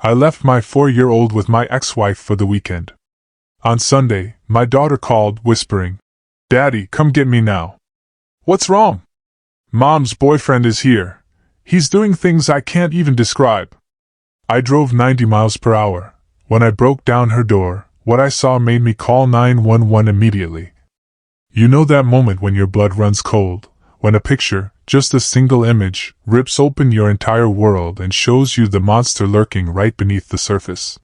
I left my 4-year-old with my ex-wife for the weekend. On Sunday, my daughter called, whispering, "Daddy, come get me now." "What's wrong?" "Mom's boyfriend is here. He's doing things I can't even describe." I drove 90 miles per hour. When I broke down her door, what I saw made me call 911 immediately. You know that moment when your blood runs cold, when a picture, just a single image, rips open your entire world and shows you the monster lurking right beneath the surface.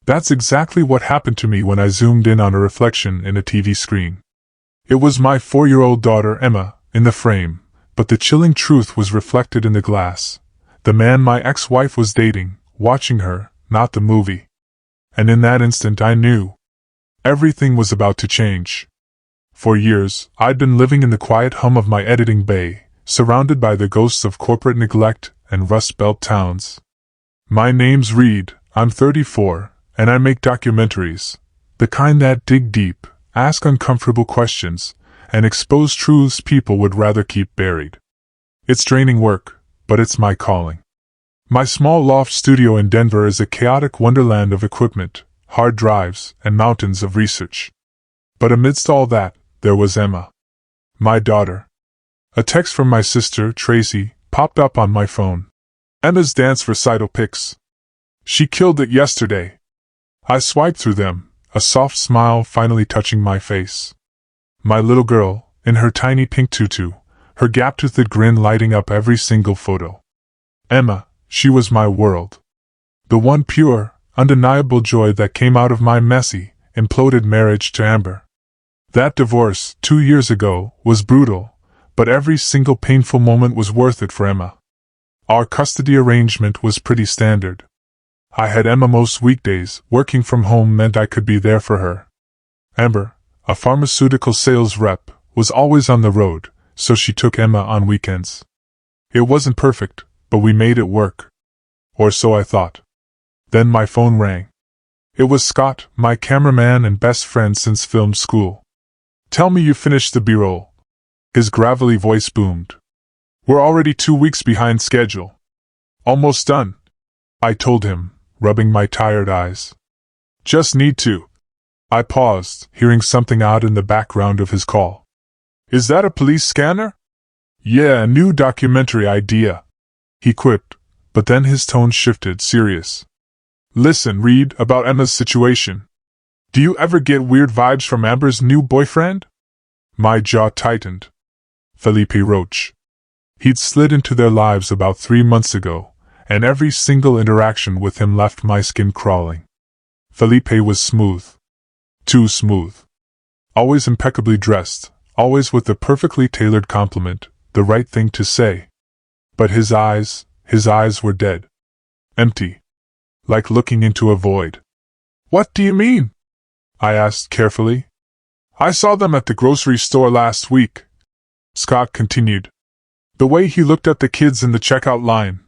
That's exactly what happened to me when I zoomed in on a reflection in a TV screen. It was my 4-year-old daughter, Emma, in the frame, but the chilling truth was reflected in the glass. The man my ex-wife was dating, watching her, not the movie. And in that instant I knew. Everything was about to change. For years, I'd been living in the quiet hum of my editing bay, surrounded by the ghosts of corporate neglect and rust-belt towns. My name's Reed, I'm 34, and I make documentaries, the kind that dig deep, ask uncomfortable questions, and expose truths people would rather keep buried. It's draining work, but it's my calling. My small loft studio in Denver is a chaotic wonderland of equipment, hard drives, and mountains of research. But amidst all that, there was Emma. My daughter. A text from my sister, Tracy, popped up on my phone. Emma's dance recital pics. She killed it yesterday. I swiped through them, a soft smile finally touching my face. My little girl, in her tiny pink tutu, her gap-toothed grin lighting up every single photo. Emma, she was my world. The one pure, undeniable joy that came out of my messy, imploded marriage to Amber. That divorce, 2 years ago, was brutal, but every single painful moment was worth it for Emma. Our custody arrangement was pretty standard. I had Emma most weekdays. Working from home meant I could be there for her. Amber, a pharmaceutical sales rep, was always on the road, so she took Emma on weekends. It wasn't perfect, but we made it work. Or so I thought. Then my phone rang. It was Scott, my cameraman and best friend since film school. "Tell me you finished the B-roll." His gravelly voice boomed. "We're already 2 weeks behind schedule." "Almost done," I told him, rubbing my tired eyes. "Just need to." I paused, hearing something odd in the background of his call. "Is that a police scanner?" "Yeah, a new documentary idea," he quipped, but then his tone shifted, serious. "Listen, Reed, about Emma's situation. Do you ever get weird vibes from Amber's new boyfriend?" My jaw tightened. Felipe Roach. He'd slid into their lives about 3 months ago, and every single interaction with him left my skin crawling. Felipe was smooth. Too smooth. Always impeccably dressed, always with the perfectly tailored compliment, the right thing to say. But his eyes were dead. Empty. Like looking into a void. "What do you mean?" I asked carefully. "I saw them at the grocery store last week," Scott continued. "The way he looked at the kids in the checkout line.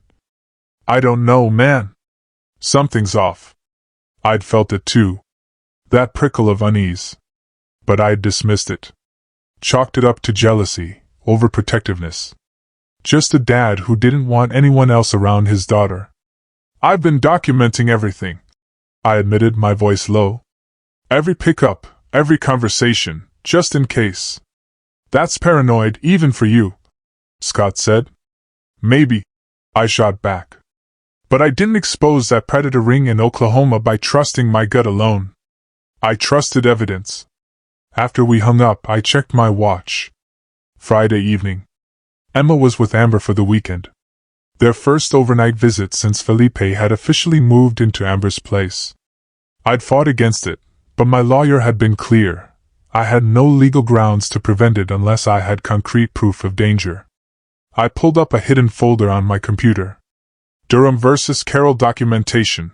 I don't know, man. Something's off." I'd felt it too. That prickle of unease. But I'd dismissed it. Chalked it up to jealousy, overprotectiveness. Just a dad who didn't want anyone else around his daughter. "I've been documenting everything," I admitted, my voice low. "Every pickup, every conversation, just in case." "That's paranoid, even for you," Scott said. "Maybe," I shot back. "But I didn't expose that predator ring in Oklahoma by trusting my gut alone. I trusted evidence." After we hung up, I checked my watch. Friday evening. Emma was with Amber for the weekend. Their first overnight visit since Felipe had officially moved into Amber's place. I'd fought against it, but my lawyer had been clear. I had no legal grounds to prevent it unless I had concrete proof of danger. I pulled up a hidden folder on my computer. Durham vs. Carroll documentation.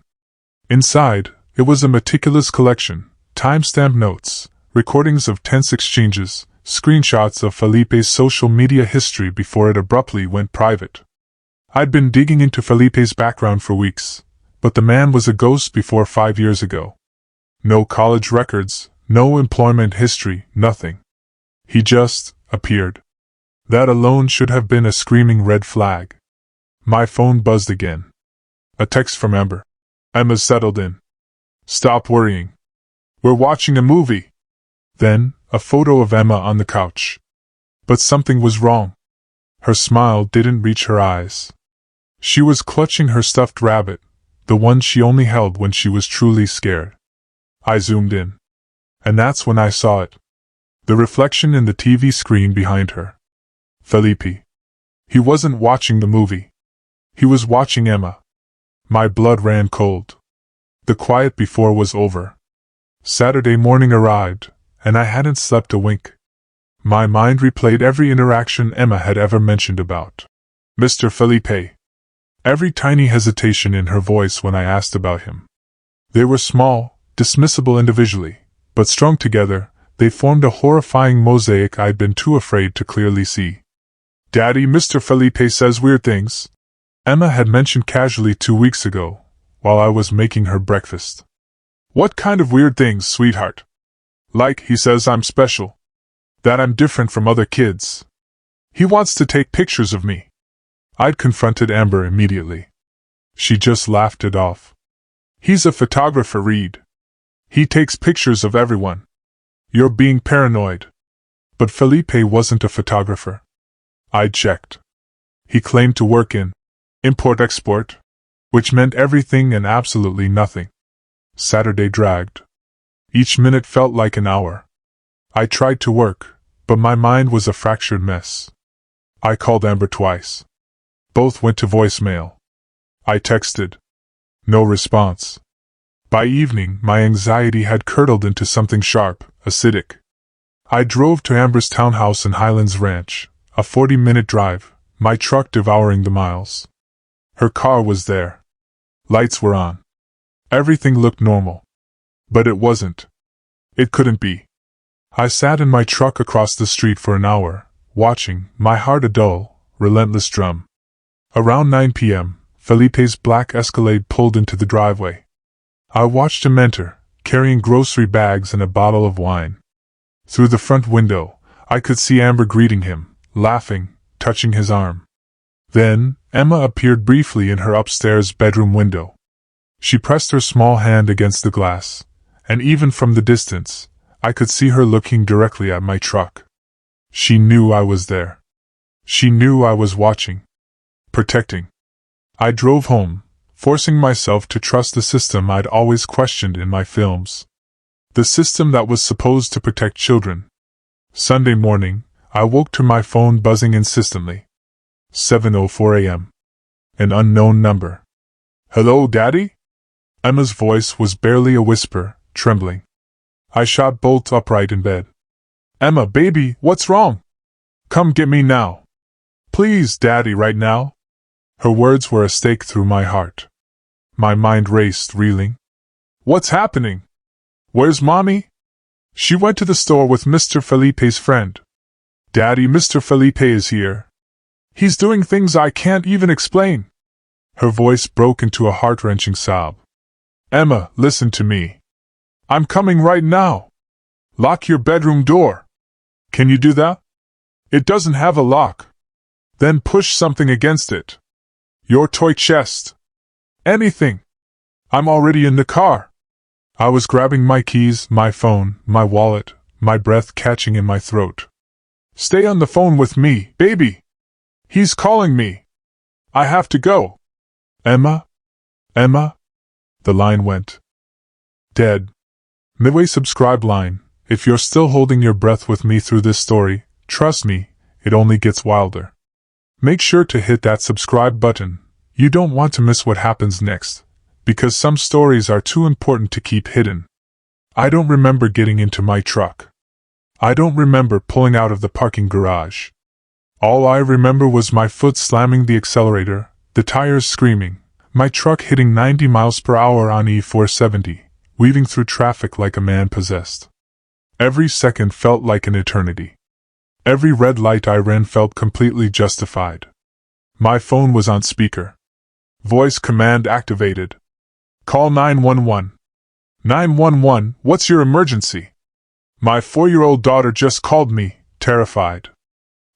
Inside, it was a meticulous collection, timestamp notes, recordings of tense exchanges, screenshots of Felipe's social media history before it abruptly went private. I'd been digging into Felipe's background for weeks, but the man was a ghost before 5 years ago. No college records, no employment history, nothing. He just appeared. That alone should have been a screaming red flag. My phone buzzed again. A text from Amber. Emma settled in. Stop worrying. We're watching a movie. Then, a photo of Emma on the couch. But something was wrong. Her smile didn't reach her eyes. She was clutching her stuffed rabbit, the one she only held when she was truly scared. I zoomed in. And that's when I saw it. The reflection in the TV screen behind her. Felipe. He wasn't watching the movie. He was watching Emma. My blood ran cold. The quiet before was over. Saturday morning arrived, and I hadn't slept a wink. My mind replayed every interaction Emma had ever mentioned about Mr. Felipe. Every tiny hesitation in her voice when I asked about him. They were small, dismissible individually, but strung together, they formed a horrifying mosaic I'd been too afraid to clearly see. Daddy, Mr. Felipe says weird things. Emma had mentioned casually 2 weeks ago, while I was making her breakfast. What kind of weird things, sweetheart? Like, he says I'm special. That I'm different from other kids. He wants to take pictures of me. I'd confronted Amber immediately. She just laughed it off. He's a photographer, Reed. He takes pictures of everyone. You're being paranoid. But Felipe wasn't a photographer. I'd checked. He claimed to work in import-export, which meant everything and absolutely nothing. Saturday dragged. Each minute felt like an hour. I tried to work, but my mind was a fractured mess. I called Amber twice. Both went to voicemail. I texted. No response. By evening, my anxiety had curdled into something sharp, acidic. I drove to Amber's townhouse in Highlands Ranch, a 40-minute drive, my truck devouring the miles. Her car was there. Lights were on. Everything looked normal. But it wasn't. It couldn't be. I sat in my truck across the street for an hour, watching, my heart a dull, relentless drum. Around 9 p.m., Felipe's black Escalade pulled into the driveway. I watched him enter, carrying grocery bags and a bottle of wine. Through the front window, I could see Amber greeting him, laughing, touching his arm. Then, Emma appeared briefly in her upstairs bedroom window. She pressed her small hand against the glass, and even from the distance, I could see her looking directly at my truck. She knew I was there. She knew I was watching. Protecting. I drove home, forcing myself to trust the system I'd always questioned in my films. The system that was supposed to protect children. Sunday morning, I woke to my phone buzzing insistently. 7:04 a.m. An unknown number. Hello, Daddy? Emma's voice was barely a whisper, trembling. I shot bolt upright in bed. Emma, baby, what's wrong? Come get me now. Please, Daddy, right now? Her words were a stake through my heart. My mind raced, reeling. What's happening? Where's Mommy? She went to the store with Mr. Felipe's friend. Daddy, Mr. Felipe is here. He's doing things I can't even explain. Her voice broke into a heart-wrenching sob. Emma, listen to me. I'm coming right now. Lock your bedroom door. Can you do that? It doesn't have a lock. Then push something against it. Your toy chest. Anything. I'm already in the car. I was grabbing my keys, my phone, my wallet, my breath catching in my throat. Stay on the phone with me, baby. He's calling me. I have to go. Emma? Emma? The line went dead. Midway subscribe line. If you're still holding your breath with me through this story, trust me, it only gets wilder. Make sure to hit that subscribe button. You don't want to miss what happens next, because some stories are too important to keep hidden. I don't remember getting into my truck. I don't remember pulling out of the parking garage. All I remember was my foot slamming the accelerator, the tires screaming, my truck hitting 90 miles per hour on E470, weaving through traffic like a man possessed. Every second felt like an eternity. Every red light I ran felt completely justified. My phone was on speaker. Voice command activated. Call 911. 911, what's your emergency? My 4-year-old daughter just called me, terrified.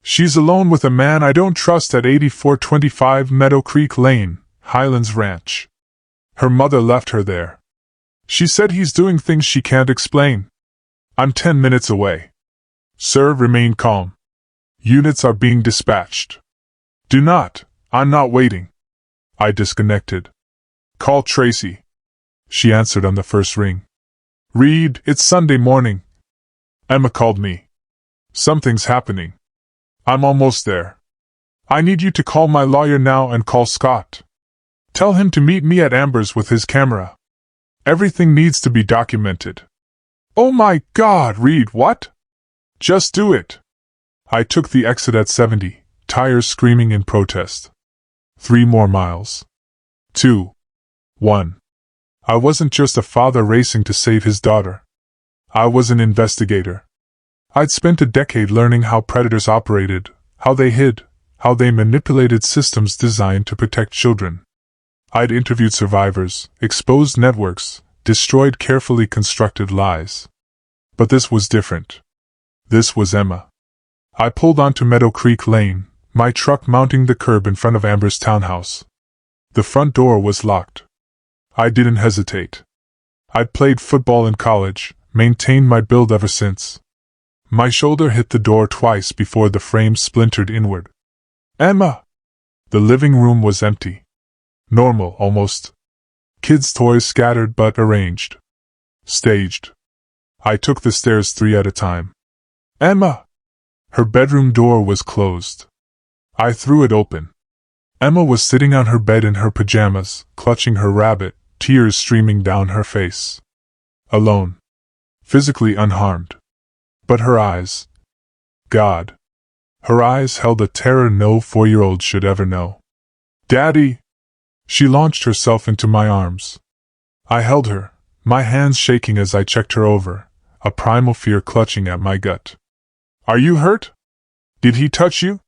She's alone with a man I don't trust at 8425 Meadow Creek Lane, Highlands Ranch. Her mother left her there. She said he's doing things she can't explain. I'm 10 minutes away. Sir, remain calm. Units are being dispatched. Do not. I'm not waiting. I disconnected. Call Tracy. She answered on the first ring. Reed, it's Sunday morning. Emma called me. Something's happening. I'm almost there. I need you to call my lawyer now and call Scott. Tell him to meet me at Amber's with his camera. Everything needs to be documented. Oh my God, Reed, what? Just do it. I took the exit at 70, tires screaming in protest. 3 more miles. 2. 1. I wasn't just a father racing to save his daughter. I was an investigator. I'd spent a decade learning how predators operated, how they hid, how they manipulated systems designed to protect children. I'd interviewed survivors, exposed networks, destroyed carefully constructed lies. But this was different. This was Emma. I pulled onto Meadow Creek Lane, my truck mounting the curb in front of Amber's townhouse. The front door was locked. I didn't hesitate. I'd played football in college, maintained my build ever since. My shoulder hit the door twice before the frame splintered inward. Emma! The living room was empty. Normal, almost. Kids' toys scattered but arranged. Staged. I took the stairs 3 at a time. Emma! Her bedroom door was closed. I threw it open. Emma was sitting on her bed in her pajamas, clutching her rabbit, tears streaming down her face. Alone. Physically unharmed. But her eyes. God. Her eyes held a terror no 4-year-old should ever know. Daddy! She launched herself into my arms. I held her, my hands shaking as I checked her over, a primal fear clutching at my gut. Are you hurt? Did he touch you?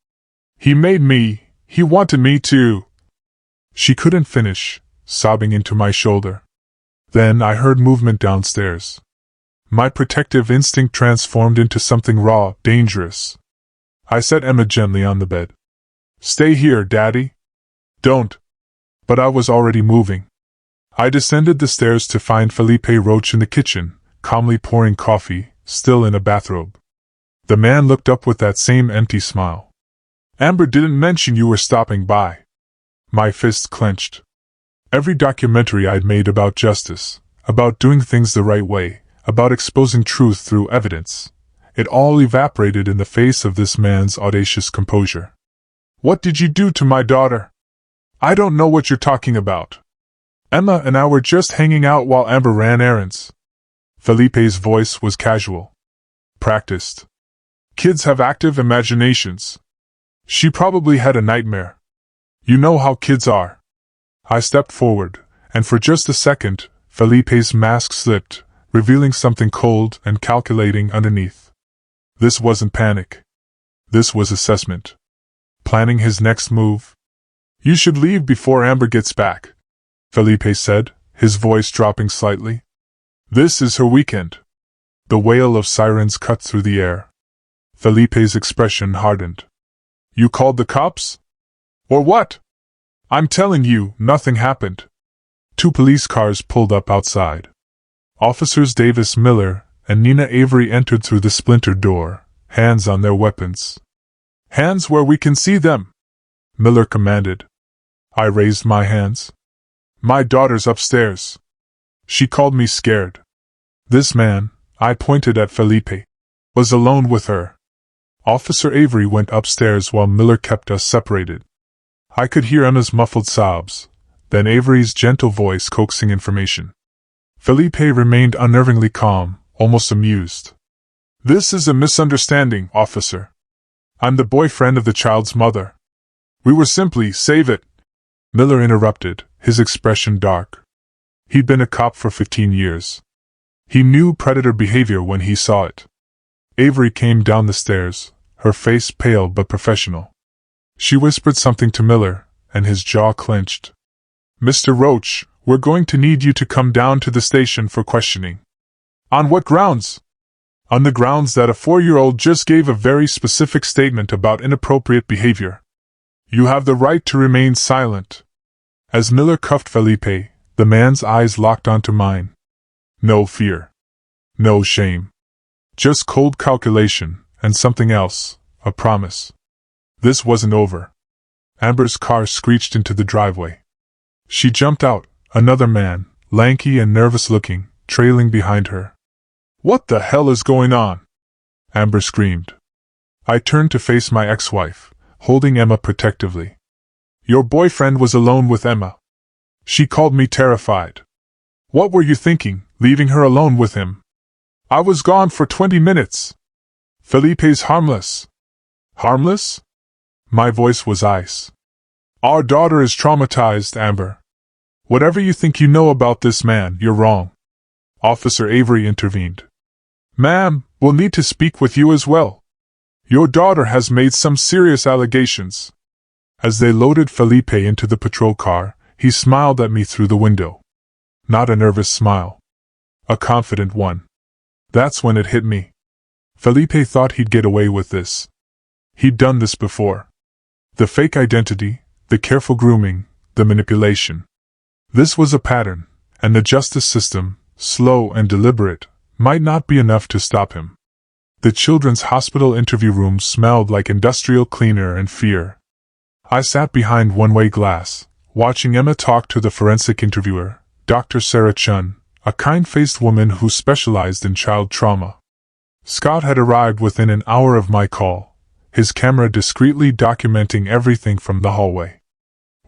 He made me, he wanted me to. She couldn't finish, sobbing into my shoulder. Then I heard movement downstairs. My protective instinct transformed into something raw, dangerous. I set Emma gently on the bed. Stay here, Daddy. Don't. But I was already moving. I descended the stairs to find Felipe Roach in the kitchen, calmly pouring coffee, still in a bathrobe. The man looked up with that same empty smile. Amber didn't mention you were stopping by. My fists clenched. Every documentary I'd made about justice, about doing things the right way, about exposing truth through evidence, it all evaporated in the face of this man's audacious composure. What did you do to my daughter? I don't know what you're talking about. Emma and I were just hanging out while Amber ran errands. Felipe's voice was casual. Practiced. Kids have active imaginations. She probably had a nightmare. You know how kids are. I stepped forward, and for just a second, Felipe's mask slipped, revealing something cold and calculating underneath. This wasn't panic. This was assessment. Planning his next move. You should leave before Amber gets back, Felipe said, his voice dropping slightly. This is her weekend. The wail of sirens cut through the air. Felipe's expression hardened. You called the cops? Or what? I'm telling you, nothing happened. 2 police cars pulled up outside. Officers Davis Miller and Nina Avery entered through the splintered door, hands on their weapons. Hands where we can see them, Miller commanded. I raised my hands. My daughter's upstairs. She called me scared. This man, I pointed at Felipe, was alone with her. Officer Avery went upstairs while Miller kept us separated. I could hear Emma's muffled sobs, then Avery's gentle voice coaxing information. Felipe remained unnervingly calm, almost amused. This is a misunderstanding, officer. I'm the boyfriend of the child's mother. We were simply, save it. Miller interrupted, his expression dark. He'd been a cop for 15 years. He knew predator behavior when he saw it. Avery came down the stairs, her face pale but professional. She whispered something to Miller, and his jaw clenched. Mr. Roach, we're going to need you to come down to the station for questioning. On what grounds? On the grounds that a 4-year-old just gave a very specific statement about inappropriate behavior. You have the right to remain silent. As Miller cuffed Felipe, The man's eyes locked onto mine. No fear. No shame. Just cold calculation, and something else, a promise. This wasn't over. Amber's car screeched into the driveway. She jumped out, another man, lanky and nervous-looking, trailing behind her. "What the hell is going on?" Amber screamed. I turned to face my ex-wife, holding Emma protectively. "Your boyfriend was alone with Emma." She called me terrified. "What were you thinking, leaving her alone with him?" "I was gone for 20 minutes. Felipe's harmless." "Harmless?" My voice was ice. "Our daughter is traumatized, Amber. Whatever you think you know about this man, you're wrong." Officer Avery intervened. "Ma'am, we'll need to speak with you as well. Your daughter has made some serious allegations." As they loaded Felipe into the patrol car, he smiled at me through the window. Not a nervous smile. A confident one. That's when it hit me. Felipe thought he'd get away with this. He'd done this before. The fake identity, the careful grooming, the manipulation. This was a pattern, and the justice system, slow and deliberate, might not be enough to stop him. The children's hospital interview room smelled like industrial cleaner and fear. I sat behind one-way glass, watching Emma talk to the forensic interviewer, Dr. Sarah Chun, a kind-faced woman who specialized in child trauma. Scott had arrived within an hour of my call, his camera discreetly documenting everything from the hallway.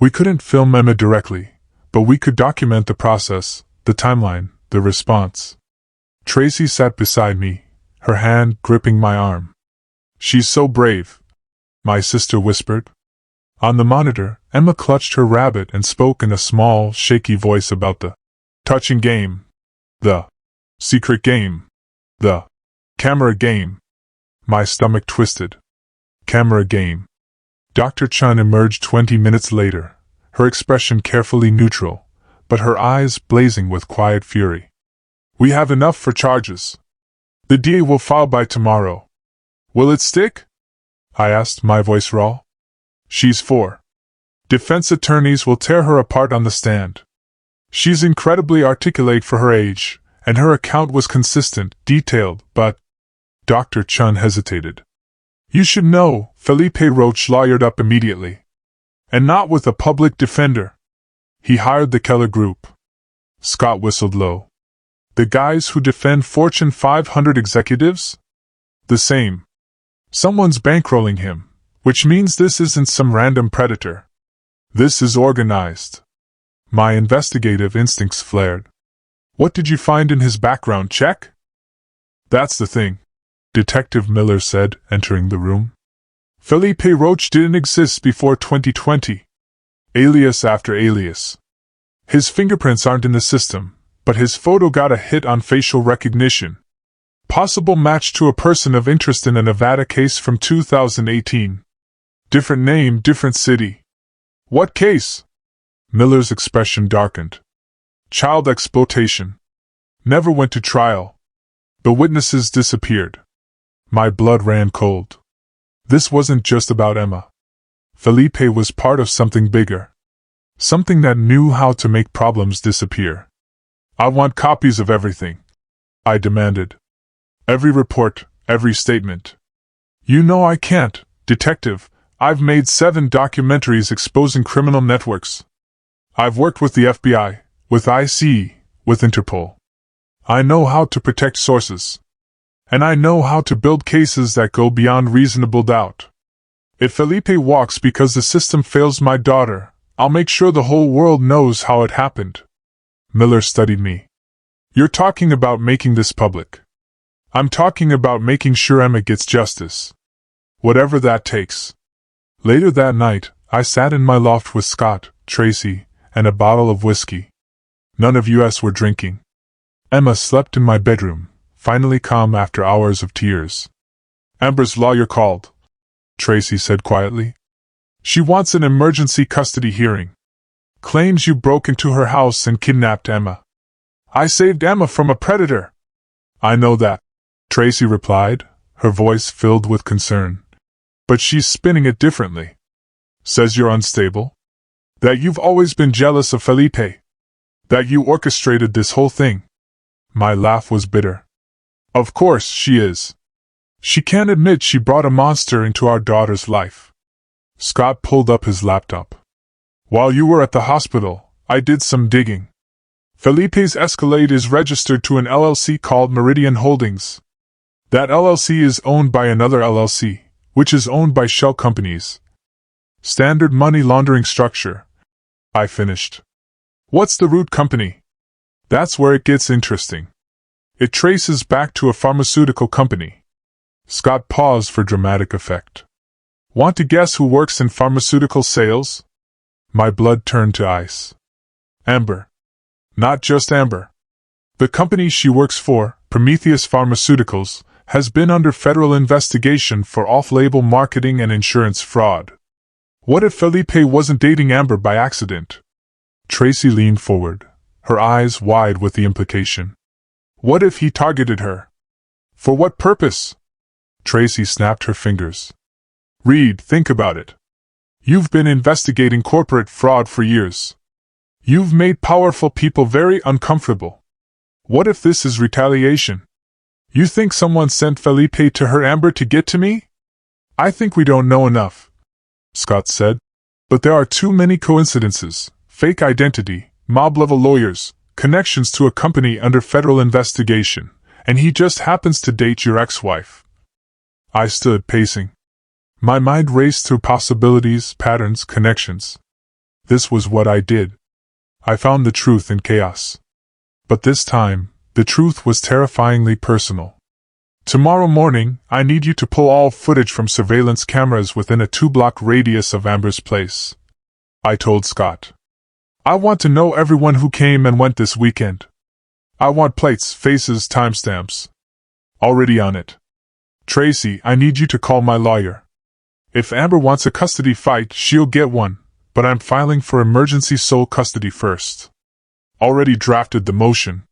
We couldn't film Emma directly, but we could document the process, the timeline, the response. Tracy sat beside me, her hand gripping my arm. "She's so brave," my sister whispered. On the monitor, Emma clutched her rabbit and spoke in a small, shaky voice about the touching game, the secret game, the camera game. My stomach twisted. Camera game. Dr. Chun emerged 20 minutes later, her expression carefully neutral, but her eyes blazing with quiet fury. "We have enough for charges. The DA will file by tomorrow." "Will it stick?" I asked, my voice raw. "She's 4. Defense attorneys will tear her apart on the stand. She's incredibly articulate for her age, and her account was consistent, detailed, but—" Dr. Chun hesitated. "You should know," Felipe Roach lawyered up immediately. "And not with a public defender. He hired the Keller Group." Scott whistled low. "The guys who defend Fortune 500 executives?" "The same. Someone's bankrolling him, which means this isn't some random predator. This is organized." My investigative instincts flared. "What did you find in his background check?" "That's the thing," Detective Miller said, entering the room. "Felipe Roach didn't exist before 2020. Alias after alias. His fingerprints aren't in the system, but his photo got a hit on facial recognition. Possible match to a person of interest in a Nevada case from 2018. Different name, different city." "What case?" Miller's expression darkened. "Child exploitation. Never went to trial. The witnesses disappeared." My blood ran cold. This wasn't just about Emma. Felipe was part of something bigger. Something that knew how to make problems disappear. "I want copies of everything," I demanded. "Every report, every statement." "You know I can't, Detective. I've made 7 documentaries exposing criminal networks. I've worked with the FBI, with ICE, with Interpol. I know how to protect sources. And I know how to build cases that go beyond reasonable doubt. If Felipe walks because the system fails my daughter, I'll make sure the whole world knows how it happened." Miller studied me. "You're talking about making this public. I'm talking about making sure Emma gets justice. Whatever that takes." Later that night, I sat in my loft with Scott, Tracy, and a bottle of whiskey. None of us were drinking. Emma slept in my bedroom, finally calm after hours of tears. "Amber's lawyer called," Tracy said quietly. "She wants an emergency custody hearing. Claims you broke into her house and kidnapped Emma." "I saved Emma from a predator." "I know that," Tracy replied, her voice filled with concern. "But she's spinning it differently. Says you're unstable. That you've always been jealous of Felipe. That you orchestrated this whole thing. My laugh was bitter. Of course she is. She can't admit she brought a monster into our daughter's life. Scott pulled up his laptop. While you were at the hospital, I did some digging. Felipe's Escalade is registered to an LLC called Meridian Holdings. That LLC is owned by another LLC, which is owned by shell companies. Standard money laundering structure. I finished. What's the root company? That's where it gets interesting. It traces back to a pharmaceutical company. Scott paused for dramatic effect. Want to guess who works in pharmaceutical sales? My blood turned to ice. Amber. Not just Amber. The company she works for, Prometheus Pharmaceuticals, has been under federal investigation for off-label marketing and insurance fraud. What if Felipe wasn't dating Amber by accident? Tracy leaned forward, her eyes wide with the implication. What if he targeted her? For what purpose? Tracy snapped her fingers. Reed, think about it. You've been investigating corporate fraud for years. You've made powerful people very uncomfortable. What if this is retaliation? You think someone sent Felipe to her Amber to get to me? I think we don't know enough, Scott said. But there are too many coincidences. Fake identity, mob-level lawyers, connections to a company under federal investigation, and he just happens to date your ex-wife. I stood pacing. My mind raced through possibilities, patterns, connections. This was what I did. I found the truth in chaos. But this time, the truth was terrifyingly personal. Tomorrow morning, I need you to pull all footage from surveillance cameras within a 2-block radius of Amber's place, I told Scott. I want to know everyone who came and went this weekend. I want plates, faces, timestamps. Already on it. Tracy, I need you to call my lawyer. If Amber wants a custody fight, she'll get one, but I'm filing for emergency sole custody first. Already drafted the motion.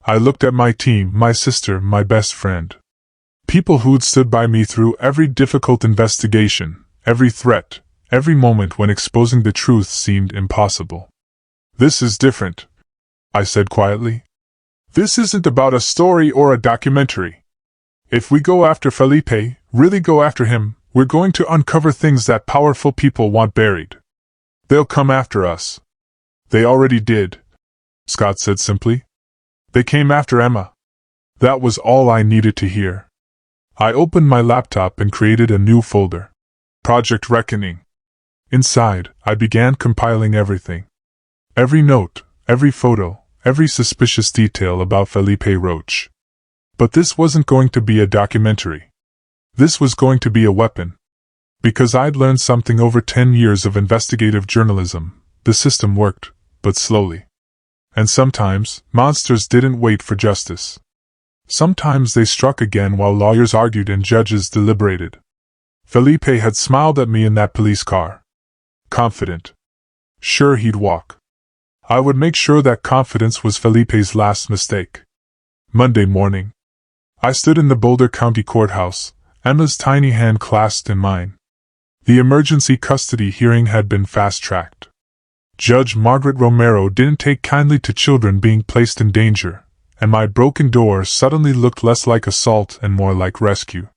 I looked at my team, my sister, my best friend. People who'd stood by me through every difficult investigation, every threat, every moment when exposing the truth seemed impossible. This is different, I said quietly. This isn't about a story or a documentary. If we go after Felipe, really go after him, we're going to uncover things that powerful people want buried. They'll come after us. They already did, Scott said simply. They came after Emma. That was all I needed to hear. I opened my laptop and created a new folder. Project Reckoning. Inside, I began compiling everything. Every note, every photo, every suspicious detail about Felipe Roach. But this wasn't going to be a documentary. This was going to be a weapon. Because I'd learned something over 10 years of investigative journalism, the system worked, but slowly. And sometimes, monsters didn't wait for justice. Sometimes they struck again while lawyers argued and judges deliberated. Felipe had smiled at me in that police car. Confident. Sure he'd walk. I would make sure that confidence was Felipe's last mistake. Monday morning. I stood in the Boulder County Courthouse, Emma's tiny hand clasped in mine. The emergency custody hearing had been fast-tracked. Judge Margaret Romero didn't take kindly to children being placed in danger, and my broken door suddenly looked less like assault and more like rescue.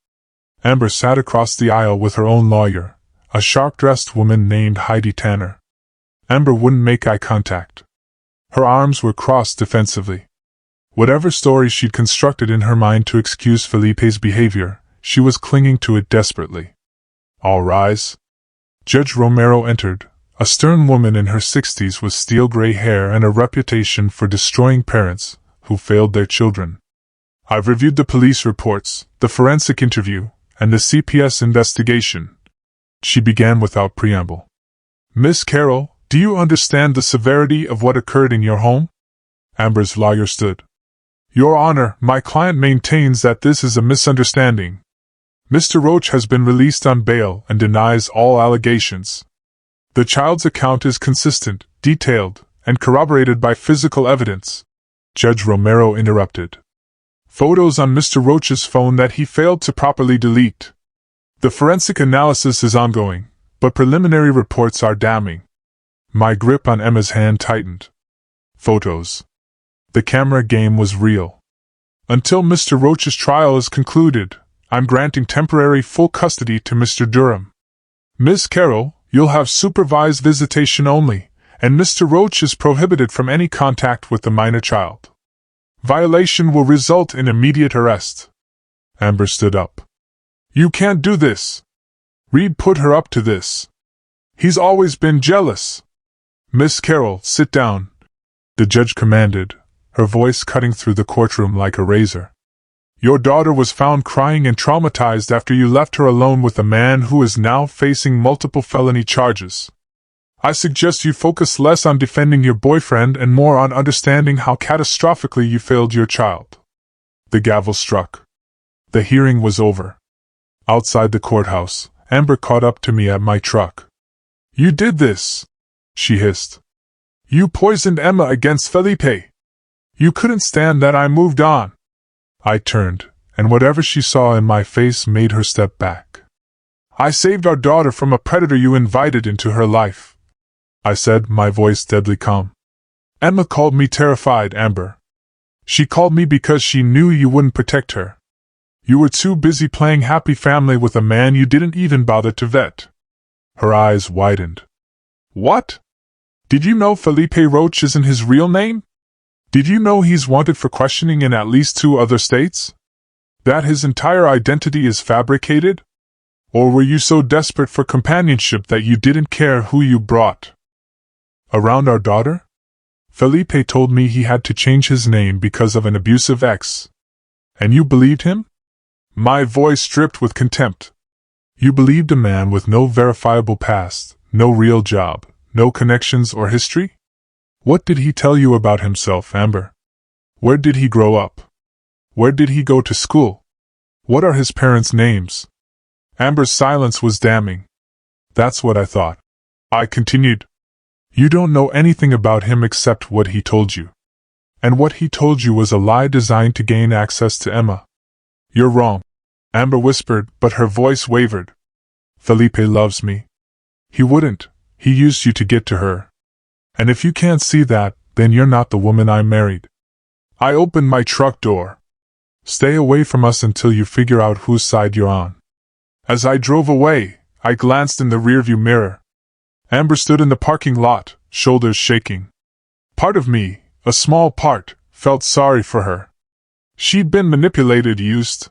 Amber sat across the aisle with her own lawyer, a sharp-dressed woman named Heidi Tanner. Amber wouldn't make eye contact. Her arms were crossed defensively. Whatever story she'd constructed in her mind to excuse Felipe's behavior, she was clinging to it desperately. All rise. Judge Romero entered, a stern woman in her 60s with steel-gray hair and a reputation for destroying parents who failed their children. I've reviewed the police reports, the forensic interview, and the CPS investigation. She began without preamble. Miss Carroll, do you understand the severity of what occurred in your home? Amber's lawyer stood. Your Honor, my client maintains that this is a misunderstanding. Mr. Roach has been released on bail and denies all allegations. The child's account is consistent, detailed, and corroborated by physical evidence. Judge Romero interrupted. Photos on Mr. Roach's phone that he failed to properly delete. The forensic analysis is ongoing, but preliminary reports are damning. My grip on Emma's hand tightened. Photos. The camera game was real. Until Mr. Roach's trial is concluded, I'm granting temporary full custody to Mr. Durham. Miss Carroll, you'll have supervised visitation only, and Mr. Roach is prohibited from any contact with the minor child. Violation will result in immediate arrest. Amber stood up. You can't do this. Reed put her up to this. He's always been jealous. Miss Carroll, sit down, the judge commanded, her voice cutting through the courtroom like a razor. Your daughter was found crying and traumatized after you left her alone with a man who is now facing multiple felony charges. I suggest you focus less on defending your boyfriend and more on understanding how catastrophically you failed your child. The gavel struck. The hearing was over. Outside the courthouse, Amber caught up to me at my truck. You did this, she hissed. You poisoned Emma against Felipe. You couldn't stand that I moved on. I turned, and whatever she saw in my face made her step back. I saved our daughter from a predator you invited into her life, I said, my voice deadly calm. Emma called me terrified, Amber. She called me because she knew you wouldn't protect her. You were too busy playing happy family with a man you didn't even bother to vet. Her eyes widened. What? Did you know Felipe Roach isn't his real name? Did you know he's wanted for questioning in at least 2 other states? That his entire identity is fabricated? Or were you so desperate for companionship that you didn't care who you brought around our daughter? Felipe told me he had to change his name because of an abusive ex. And you believed him? My voice dripped with contempt. You believed a man with no verifiable past, no real job, no connections or history? What did he tell you about himself, Amber? Where did he grow up? Where did he go to school? What are his parents' names? Amber's silence was damning. That's what I thought. I continued. You don't know anything about him except what he told you. And what he told you was a lie designed to gain access to Emma. You're wrong, Amber whispered, but her voice wavered. Felipe loves me. He wouldn't. He used you to get to her. And if you can't see that, then you're not the woman I married. I opened my truck door. Stay away from us until you figure out whose side you're on. As I drove away, I glanced in the rearview mirror. Amber stood in the parking lot, shoulders shaking. Part of me, a small part, felt sorry for her. She'd been manipulated, used.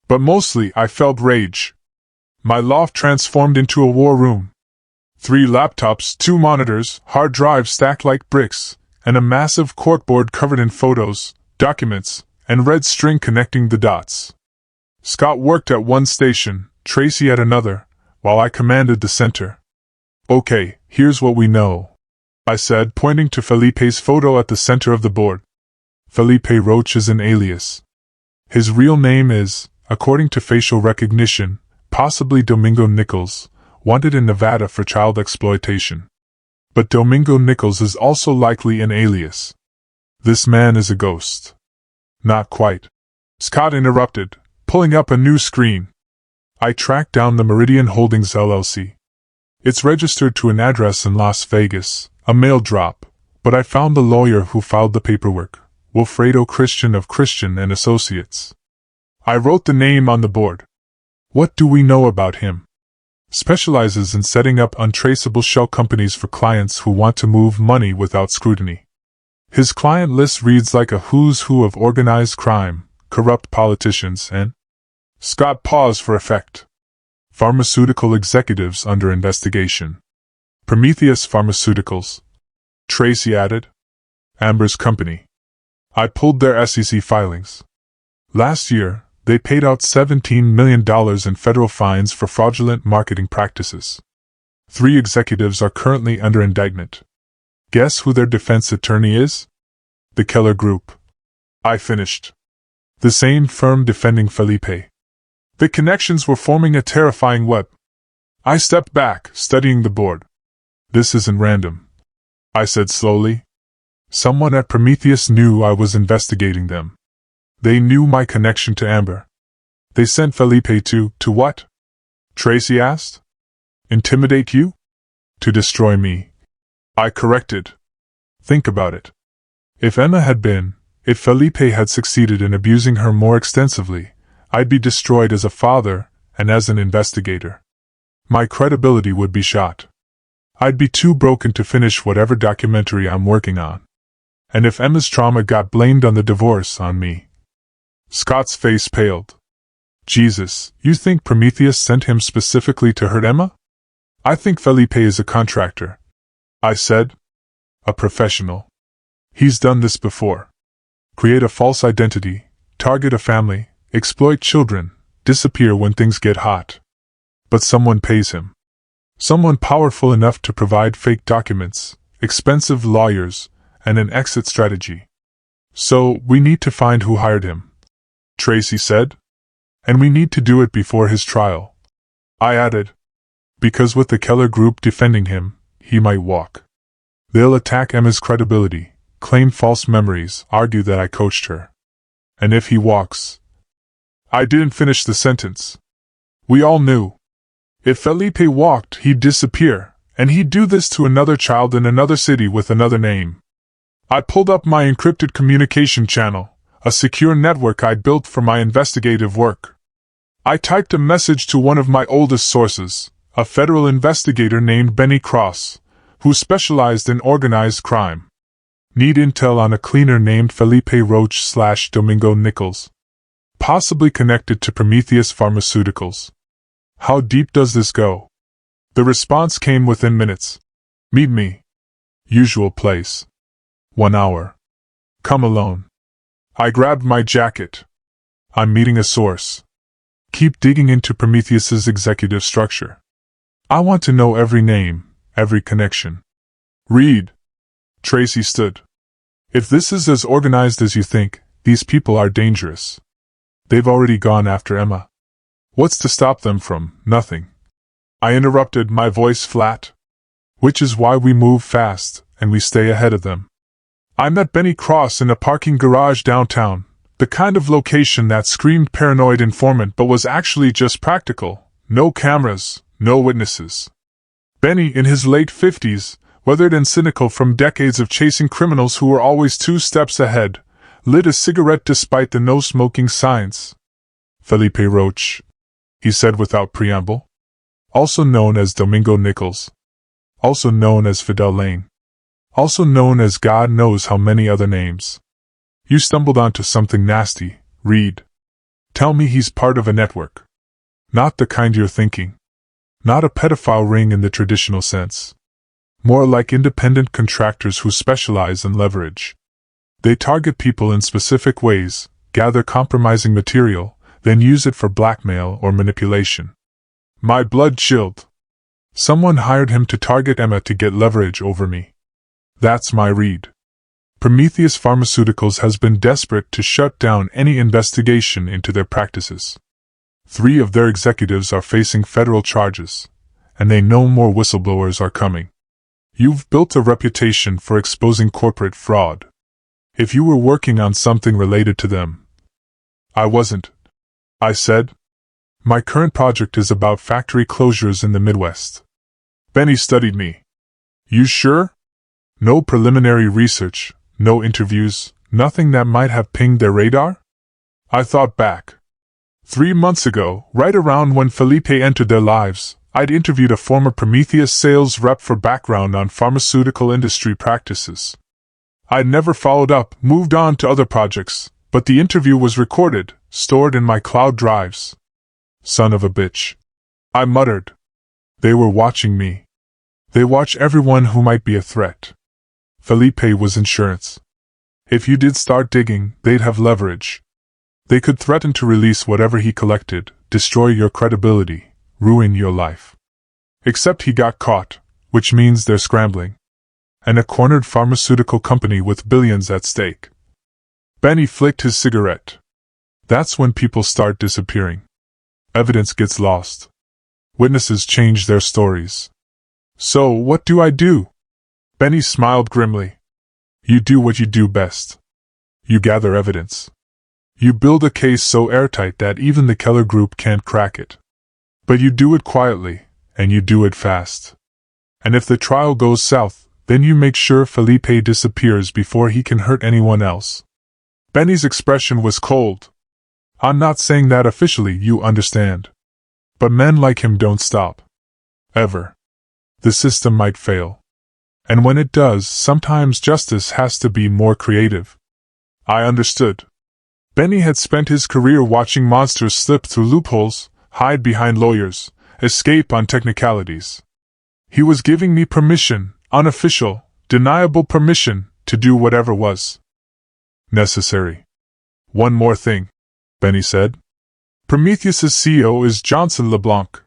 But mostly I felt rage. My loft transformed into a war room. 3 laptops, 2 monitors, hard drives stacked like bricks, and a massive corkboard covered in photos, documents, and red string connecting the dots. Scott worked at one station, Tracy at another, while I commanded the center. Okay, here's what we know, I said, pointing to Felipe's photo at the center of the board. Felipe Roach is an alias. His real name is, according to facial recognition, possibly Domingo Nichols, wanted in Nevada for child exploitation. But Domingo Nichols is also likely an alias. This man is a ghost. Not quite. Scott interrupted, pulling up a new screen. I tracked down the Meridian Holdings LLC. It's registered to an address in Las Vegas, a mail drop, but I found the lawyer who filed the paperwork, Wilfredo Christian of Christian and Associates. I wrote the name on the board. What do we know about him? Specializes in setting up untraceable shell companies for clients who want to move money without scrutiny. His client list reads like a who's who of organized crime, corrupt politicians, and... Scott paused for effect. Pharmaceutical executives under investigation. Prometheus Pharmaceuticals. Tracy added. Amber's company. I pulled their SEC filings. Last year, they paid out $17 million in federal fines for fraudulent marketing practices. 3 executives are currently under indictment. Guess who their defense attorney is? The Keller Group. I finished. The same firm defending Felipe. The connections were forming a terrifying web. I stepped back, studying the board. This isn't random, I said slowly. Someone at Prometheus knew I was investigating them. They knew my connection to Amber. They sent Felipe to what? Tracy asked. Intimidate you? To destroy me. I corrected. Think about it. If Felipe had succeeded in abusing her more extensively, I'd be destroyed as a father and as an investigator. My credibility would be shot. I'd be too broken to finish whatever documentary I'm working on. And if Emma's trauma got blamed on the divorce on me. Scott's face paled. Jesus, you think Prometheus sent him specifically to hurt Emma? I think Felipe is a contractor, I said. A professional. He's done this before. Create a false identity, target a family, exploit children, disappear when things get hot. But someone pays him. Someone powerful enough to provide fake documents, expensive lawyers, and an exit strategy. So, we need to find who hired him, Tracy said. And we need to do it before his trial. I added. Because with the Keller group defending him, he might walk. They'll attack Emma's credibility, claim false memories, argue that I coached her. And if he walks... I didn't finish the sentence. We all knew. If Felipe walked, he'd disappear, and he'd do this to another child in another city with another name. I pulled up my encrypted communication channel, a secure network I'd built for my investigative work. I typed a message to one of my oldest sources, a federal investigator named Benny Cross, who specialized in organized crime. Need intel on a cleaner named Felipe Roach/Domingo Nichols. Possibly connected to Prometheus Pharmaceuticals. How deep does this go? The response came within minutes. Meet me. Usual place. 1 hour. Come alone. I grabbed my jacket. I'm meeting a source. Keep digging into Prometheus's executive structure. I want to know every name, every connection. Read. Tracy stood. If this is as organized as you think, these people are dangerous. They've already gone after Emma. What's to stop them from nothing? I interrupted, my voice flat. Which is why we move fast, and we stay ahead of them. I met Benny Cross in a parking garage downtown, the kind of location that screamed paranoid informant but was actually just practical. No cameras, no witnesses. Benny, in his late 50s, weathered and cynical from decades of chasing criminals who were always 2 steps ahead, lit a cigarette despite the no-smoking signs. Felipe Roach, he said without preamble. Also known as Domingo Nichols. Also known as Fidel Lane. Also known as God knows how many other names. You stumbled onto something nasty, Reed. Tell me he's part of a network. Not the kind you're thinking. Not a pedophile ring in the traditional sense. More like independent contractors who specialize in leverage. They target people in specific ways, gather compromising material, then use it for blackmail or manipulation. My blood chilled. Someone hired him to target Emma to get leverage over me. That's my read. Prometheus Pharmaceuticals has been desperate to shut down any investigation into their practices. 3 of their executives are facing federal charges, and they know more whistleblowers are coming. You've built a reputation for exposing corporate fraud. If you were working on something related to them. I wasn't, I said. My current project is about factory closures in the Midwest. Benny studied me. You sure? No preliminary research, no interviews, nothing that might have pinged their radar? I thought back. 3 months ago, right around when Felipe entered their lives, I'd interviewed a former Prometheus sales rep for background on pharmaceutical industry practices. I'd never followed up, moved on to other projects, but the interview was recorded, stored in my cloud drives. Son of a bitch. I muttered. They were watching me. They watch everyone who might be a threat. Felipe was insurance. If you did start digging, they'd have leverage. They could threaten to release whatever he collected, destroy your credibility, ruin your life. Except he got caught, which means they're scrambling. And a cornered pharmaceutical company with billions at stake. Benny flicked his cigarette. That's when people start disappearing. Evidence gets lost. Witnesses change their stories. So, what do I do? Benny smiled grimly. You do what you do best. You gather evidence. You build a case so airtight that even the Keller Group can't crack it. But you do it quietly, and you do it fast. And if the trial goes south, then you make sure Felipe disappears before he can hurt anyone else. Benny's expression was cold. I'm not saying that officially, you understand. But men like him don't stop. Ever. The system might fail. And when it does, sometimes justice has to be more creative. I understood. Benny had spent his career watching monsters slip through loopholes, hide behind lawyers, escape on technicalities. He was giving me permission, unofficial, deniable permission, to do whatever was necessary. One more thing, Benny said. Prometheus's CEO is Johnson LeBlanc.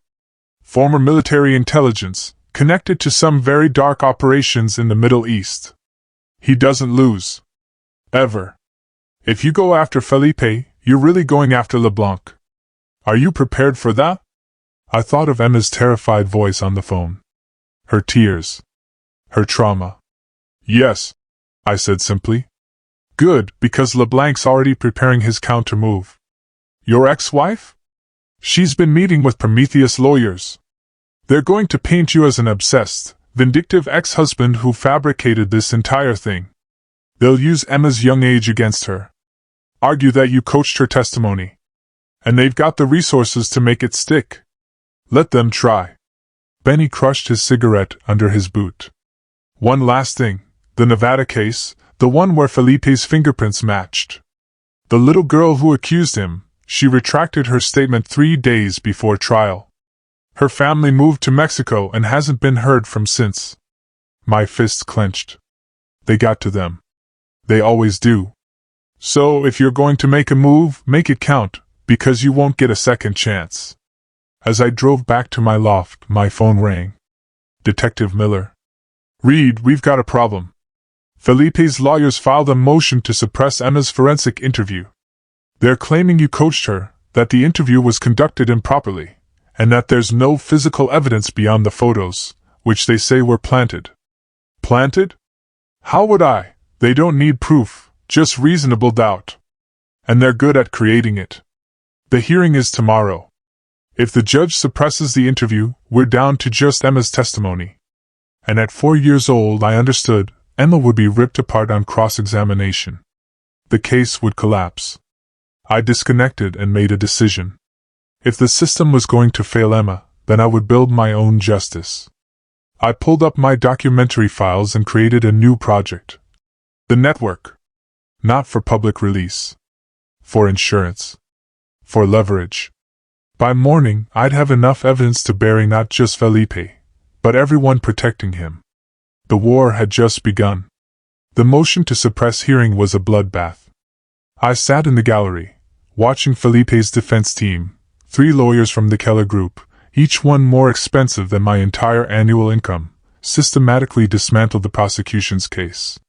Former military intelligence, connected to some very dark operations in the Middle East. He doesn't lose. Ever. If you go after Felipe, you're really going after LeBlanc. Are you prepared for that? I thought of Emma's terrified voice on the phone. Her tears. Her trauma. Yes, I said simply. Good, because LeBlanc's already preparing his countermove. Your ex-wife? She's been meeting with Prometheus lawyers. They're going to paint you as an obsessed, vindictive ex-husband who fabricated this entire thing. They'll use Emma's young age against her. Argue that you coached her testimony. And they've got the resources to make it stick. Let them try. Benny crushed his cigarette under his boot. One last thing, the Nevada case, the one where Felipe's fingerprints matched. The little girl who accused him, she retracted her statement 3 days before trial. Her family moved to Mexico and hasn't been heard from since. My fists clenched. They got to them. They always do. So if you're going to make a move, make it count, because you won't get a second chance. As I drove back to my loft, my phone rang. Detective Miller. Reed, we've got a problem. Felipe's lawyers filed a motion to suppress Emma's forensic interview. They're claiming you coached her, that the interview was conducted improperly, and that there's no physical evidence beyond the photos, which they say were planted. Planted? How would I? They don't need proof, just reasonable doubt. And they're good at creating it. The hearing is tomorrow. If the judge suppresses the interview, we're down to just Emma's testimony. And at 4 years old, I understood, Emma would be ripped apart on cross-examination. The case would collapse. I disconnected and made a decision. If the system was going to fail Emma, then I would build my own justice. I pulled up my documentary files and created a new project. The network. Not for public release. For insurance. For leverage. By morning, I'd have enough evidence to bury not just Felipe, but everyone protecting him. The war had just begun. The motion to suppress hearing was a bloodbath. I sat in the gallery, watching Felipe's defense team, 3 lawyers from the Keller Group, each one more expensive than my entire annual income, systematically dismantle the prosecution's case.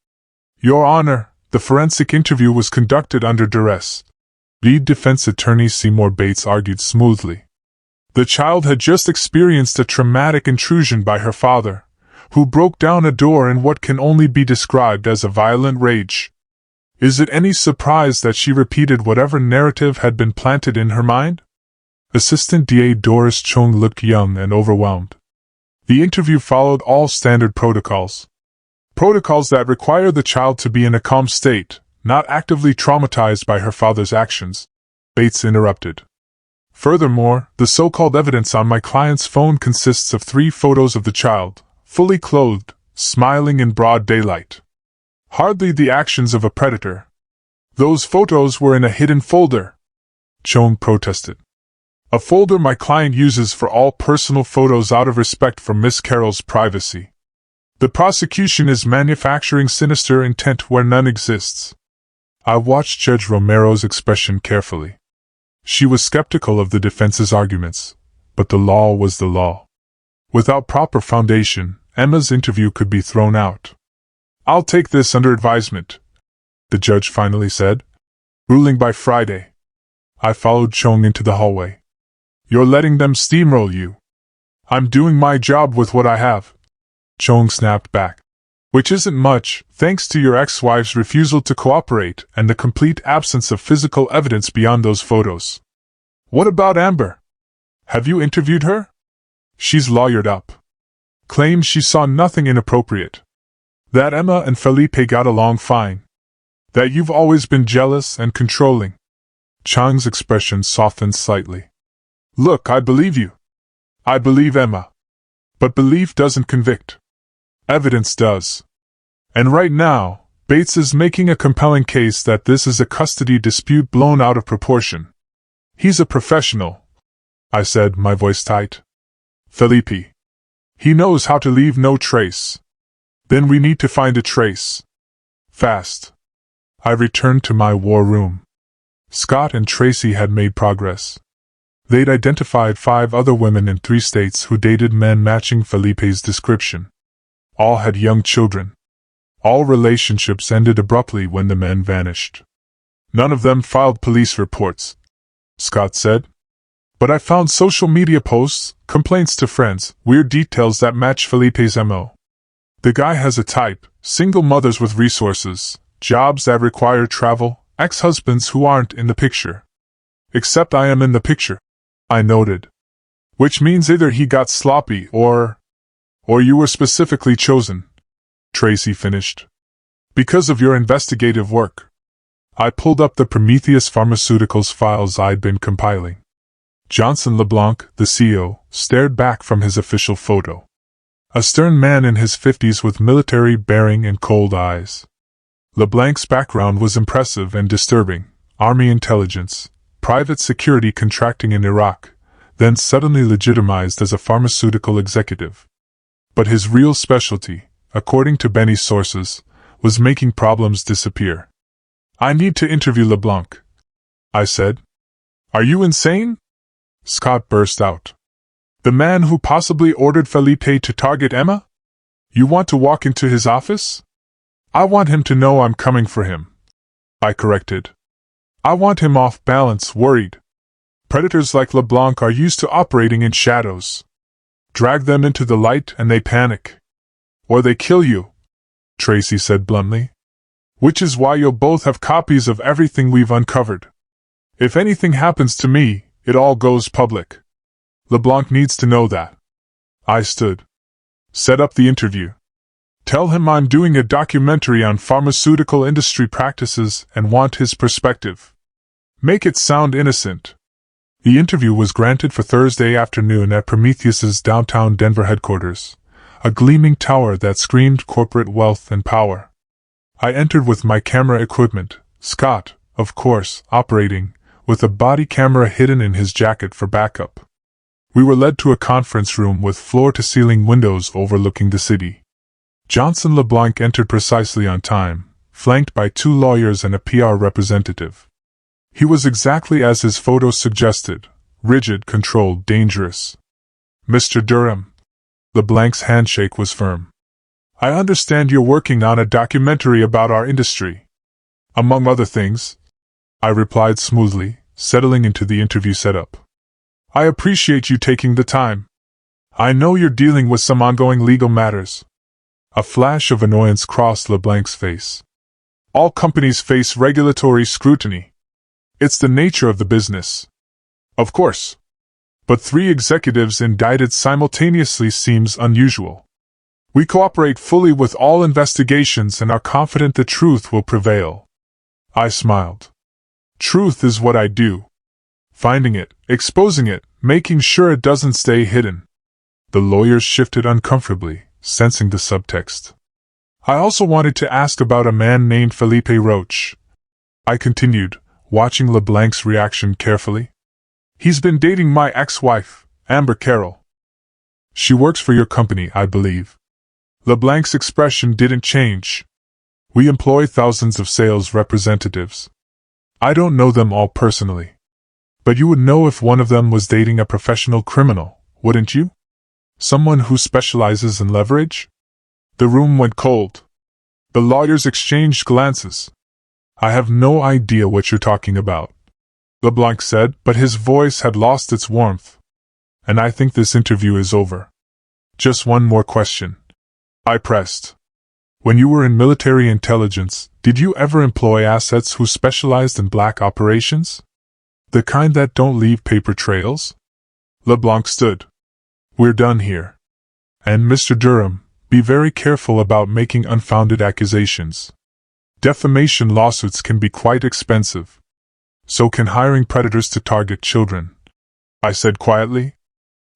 Your Honor, the forensic interview was conducted under duress. Lead defense attorney Seymour Bates argued smoothly. The child had just experienced a traumatic intrusion by her father, who broke down a door in what can only be described as a violent rage. Is it any surprise that she repeated whatever narrative had been planted in her mind? Assistant DA Doris Chung looked young and overwhelmed. The interview followed all standard protocols. Protocols that require the child to be in a calm state, not actively traumatized by her father's actions. Bates interrupted. Furthermore, the so-called evidence on my client's phone consists of 3 photos of the child, fully clothed, smiling in broad daylight. Hardly the actions of a predator. Those photos were in a hidden folder. Chung protested. A folder my client uses for all personal photos out of respect for Miss Carroll's privacy. The prosecution is manufacturing sinister intent where none exists. I watched Judge Romero's expression carefully. She was skeptical of the defense's arguments, but the law was the law. Without proper foundation, Emma's interview could be thrown out. I'll take this under advisement, the judge finally said, ruling by Friday. I followed Chung into the hallway. You're letting them steamroll you. I'm doing my job with what I have. Chung snapped back. Which isn't much, thanks to your ex-wife's refusal to cooperate and the complete absence of physical evidence beyond those photos. What about Amber? Have you interviewed her? She's lawyered up. Claims she saw nothing inappropriate. That Emma and Felipe got along fine. That you've always been jealous and controlling. Chang's expression softened slightly. Look, I believe you. I believe Emma. But belief doesn't convict. Evidence does. And right now, Bates is making a compelling case that this is a custody dispute blown out of proportion. He's a professional, I said, my voice tight. Felipe. He knows how to leave no trace. Then we need to find a trace. Fast. I returned to my war room. Scott and Tracy had made progress. They'd identified 5 other women in 3 states who dated men matching Felipe's description. All had young children. All relationships ended abruptly when the men vanished. None of them filed police reports, Scott said. But I found social media posts, complaints to friends, weird details that match Felipe's MO. The guy has a type: single mothers with resources, jobs that require travel, ex-husbands who aren't in the picture. Except I am in the picture, I noted. Which means either he got sloppy or you were specifically chosen, Tracy finished. Because of your investigative work. I pulled up the Prometheus Pharmaceuticals files I'd been compiling. Johnson LeBlanc, the CEO, stared back from his official photo. A stern man in his 50s with military bearing and cold eyes. LeBlanc's background was impressive and disturbing: Army intelligence, private security contracting in Iraq, then suddenly legitimized as a pharmaceutical executive. But his real specialty, according to Benny's sources, was making problems disappear. I need to interview LeBlanc, I said. Are you insane? Scott burst out. The man who possibly ordered Felipe to target Emma? You want to walk into his office? I want him to know I'm coming for him, I corrected. I want him off balance, worried. Predators like LeBlanc are used to operating in shadows. Drag them into the light and they panic. Or they kill you, Tracy said bluntly. Which is why you'll both have copies of everything we've uncovered. If anything happens to me, it all goes public. LeBlanc needs to know that. I stood. Set up the interview. Tell him I'm doing a documentary on pharmaceutical industry practices and want his perspective. Make it sound innocent. The interview was granted for Thursday afternoon at Prometheus's downtown Denver headquarters, a gleaming tower that screamed corporate wealth and power. I entered with my camera equipment, Scott, of course, operating, with a body camera hidden in his jacket for backup. We were led to a conference room with floor-to-ceiling windows overlooking the city. Johnson LeBlanc entered precisely on time, flanked by 2 lawyers and a PR representative. He was exactly as his photo suggested: rigid, controlled, dangerous. Mr. Durham. LeBlanc's handshake was firm. I understand you're working on a documentary about our industry. Among other things, I replied smoothly, settling into the interview setup. I appreciate you taking the time. I know you're dealing with some ongoing legal matters. A flash of annoyance crossed LeBlanc's face. All companies face regulatory scrutiny. It's the nature of the business. Of course. But 3 executives indicted simultaneously seems unusual. We cooperate fully with all investigations and are confident the truth will prevail. I smiled. Truth is what I do. Finding it, exposing it, making sure it doesn't stay hidden. The lawyers shifted uncomfortably, sensing the subtext. I also wanted to ask about a man named Felipe Roach. I continued, watching LeBlanc's reaction carefully. He's been dating my ex-wife, Amber Carroll. She works for your company, I believe. LeBlanc's expression didn't change. We employ thousands of sales representatives. I don't know them all personally. But you would know if one of them was dating a professional criminal, wouldn't you? Someone who specializes in leverage? The room went cold. The lawyers exchanged glances. I have no idea what you're talking about, LeBlanc said, but his voice had lost its warmth. And I think this interview is over. Just one more question, I pressed. When you were in military intelligence, did you ever employ assets who specialized in black operations? The kind that don't leave paper trails? LeBlanc stood. We're done here. And Mr. Durham, Be very careful about making unfounded accusations. Defamation lawsuits can be quite expensive. So can hiring predators to target children, I said quietly.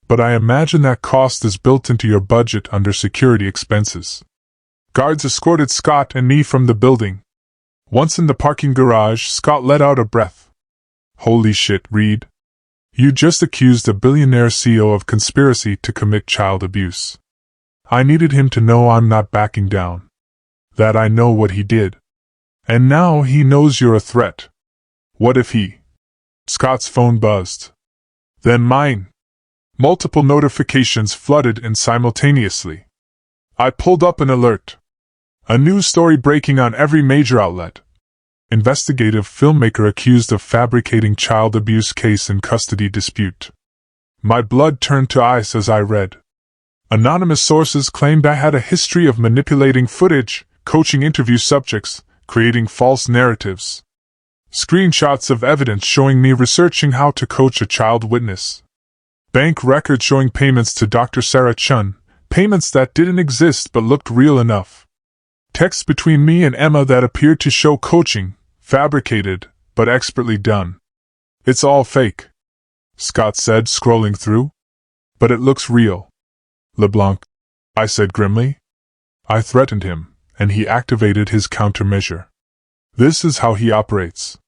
But I imagine that cost is built into your budget under security expenses. Guards escorted Scott and me from the building. Once in the parking garage, Scott let out a breath. Holy shit, Reed. You just accused a billionaire CEO of conspiracy to commit child abuse. I needed him to know I'm not backing down. That I know what he did. And now he knows you're a threat. What if he... Scott's phone buzzed. Then mine. Multiple notifications flooded in simultaneously. I pulled up an alert. A news story breaking on every major outlet. Investigative filmmaker accused of fabricating child abuse case in custody dispute. My blood turned to ice as I read. Anonymous sources claimed I had a history of manipulating footage, coaching interview subjects, creating false narratives. Screenshots of evidence showing me researching how to coach a child witness. Bank records showing payments to Dr. Sarah Chun, payments that didn't exist but looked real enough. Texts between me and Emma that appeared to show coaching, fabricated, but expertly done. It's all fake, Scott said, scrolling through. But it looks real. LeBlanc, I said grimly. I threatened him, and he activated his countermeasure. This is how he operates.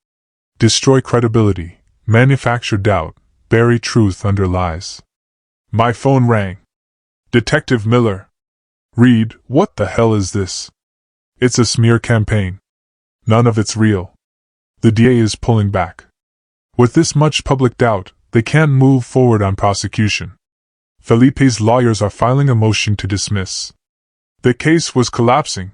Destroy credibility, manufacture doubt, bury truth under lies. My phone rang. Detective Miller. Reed, what the hell is this? It's a smear campaign. None of it's real. The DA is pulling back. With this much public doubt, they can't move forward on prosecution. Felipe's lawyers are filing a motion to dismiss. The case was collapsing.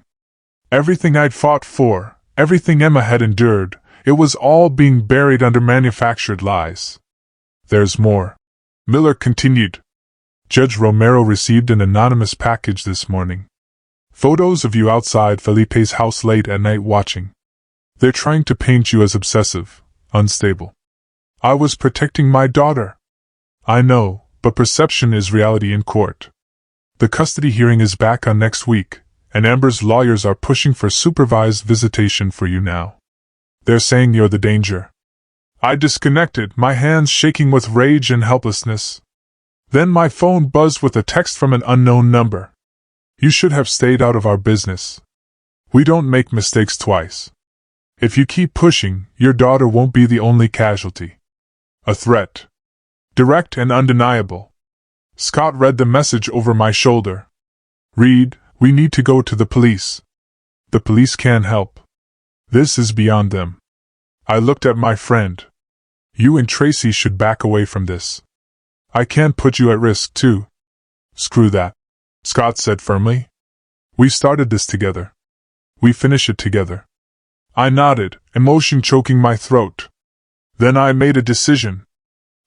Everything I'd fought for, everything Emma had endured, it was all being buried under manufactured lies. There's more. Miller continued. Judge Romero received an anonymous package this morning. Photos of you outside Felipe's house late at night watching. They're trying to paint you as obsessive, unstable. I was protecting my daughter. I know, but perception is reality in court. The custody hearing is back on next week, and Amber's lawyers are pushing for supervised visitation for you now. They're saying you're the danger. I disconnected, my hands shaking with rage and helplessness. Then my phone buzzed with a text from an unknown number. You should have stayed out of our business. We don't make mistakes twice. If you keep pushing, your daughter won't be the only casualty. A threat. Direct and undeniable. Scott read the message over my shoulder. Reed, we need to go to the police. The police can't help. This is beyond them. I looked at my friend. You and Tracy should back away from this. I can't put you at risk, too. Screw that, Scott said firmly. We started this together. We finish it together. I nodded, emotion choking my throat. Then I made a decision.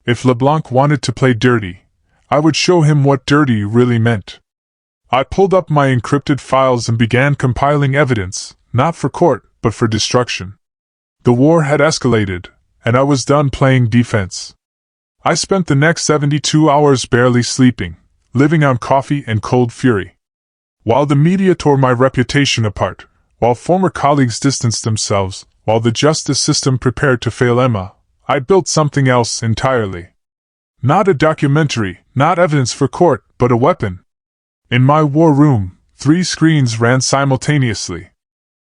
If LeBlanc wanted to play dirty, I would show him what dirty really meant. I pulled up my encrypted files and began compiling evidence, not for court, but for destruction. The war had escalated, and I was done playing defense. I spent the next 72 hours barely sleeping, living on coffee and cold fury. While the media tore my reputation apart, while former colleagues distanced themselves, while the justice system prepared to fail Emma, I built something else entirely. Not a documentary, not evidence for court, but a weapon. In my war room, 3 screens ran simultaneously.